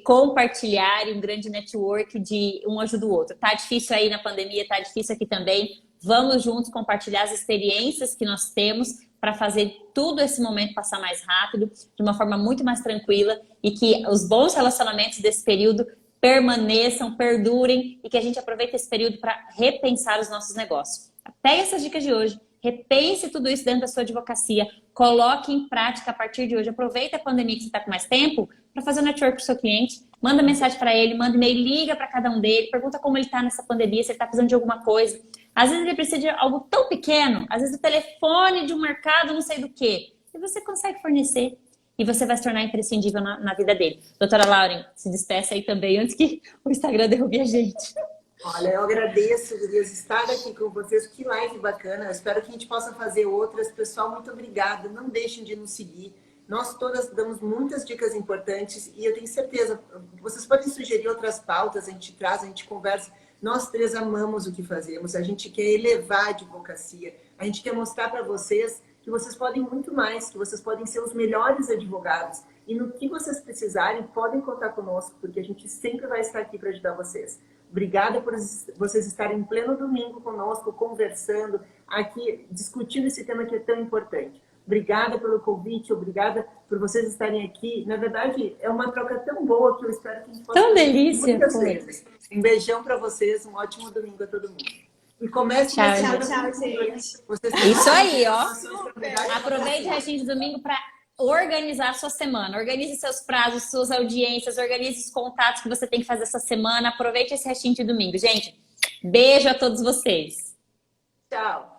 compartilhar e um grande network de um ajuda o outro. Tá difícil aí na pandemia, tá difícil aqui também. Vamos juntos compartilhar as experiências que nós temos para fazer tudo esse momento passar mais rápido, de uma forma muito mais tranquila e que os bons relacionamentos desse período permaneçam, perdurem e que a gente aproveite esse período para repensar os nossos negócios. Pegue essas dicas de hoje, repense tudo isso dentro da sua advocacia, coloque em prática a partir de hoje. Aproveita a pandemia que você está com mais tempo para fazer um network para o seu cliente, manda mensagem para ele, manda e-mail, liga para cada um dele, pergunta como ele está nessa pandemia, se ele está precisando de alguma coisa. Às vezes ele precisa de algo tão pequeno, às vezes o telefone de um mercado, não sei do que, e você consegue fornecer. E você vai se tornar imprescindível na vida dele. Doutora Lauren, se despeça aí também, antes que o Instagram derrube a gente. Olha, eu agradeço, Gurias, estar aqui com vocês. Que live bacana. Eu espero que a gente possa fazer outras. Pessoal, muito obrigada. Não deixem de nos seguir. Nós todas damos muitas dicas importantes e eu tenho certeza, vocês podem sugerir outras pautas, a gente traz, a gente conversa. Nós três amamos o que fazemos, a gente quer elevar a advocacia, a gente quer mostrar para vocês que vocês podem muito mais, que vocês podem ser os melhores advogados. E no que vocês precisarem, podem contar conosco, porque a gente sempre vai estar aqui para ajudar vocês. Obrigada por vocês estarem em pleno domingo conosco, conversando, aqui, discutindo esse tema que é tão importante. Obrigada pelo convite, obrigada por vocês estarem aqui. Na verdade, é uma troca tão boa que eu espero que a gente possa Tão delícia, muitas foi. vezes. Um beijão para vocês, um ótimo domingo a todo mundo. E comece Tchau, gente. Vocês Isso aí, ó. Super. Aproveite o restinho de domingo para organizar a sua semana. Organize seus prazos, suas audiências, organize os contatos que você tem que fazer essa semana. Aproveite esse restinho de domingo. Gente, beijo a todos vocês. Tchau.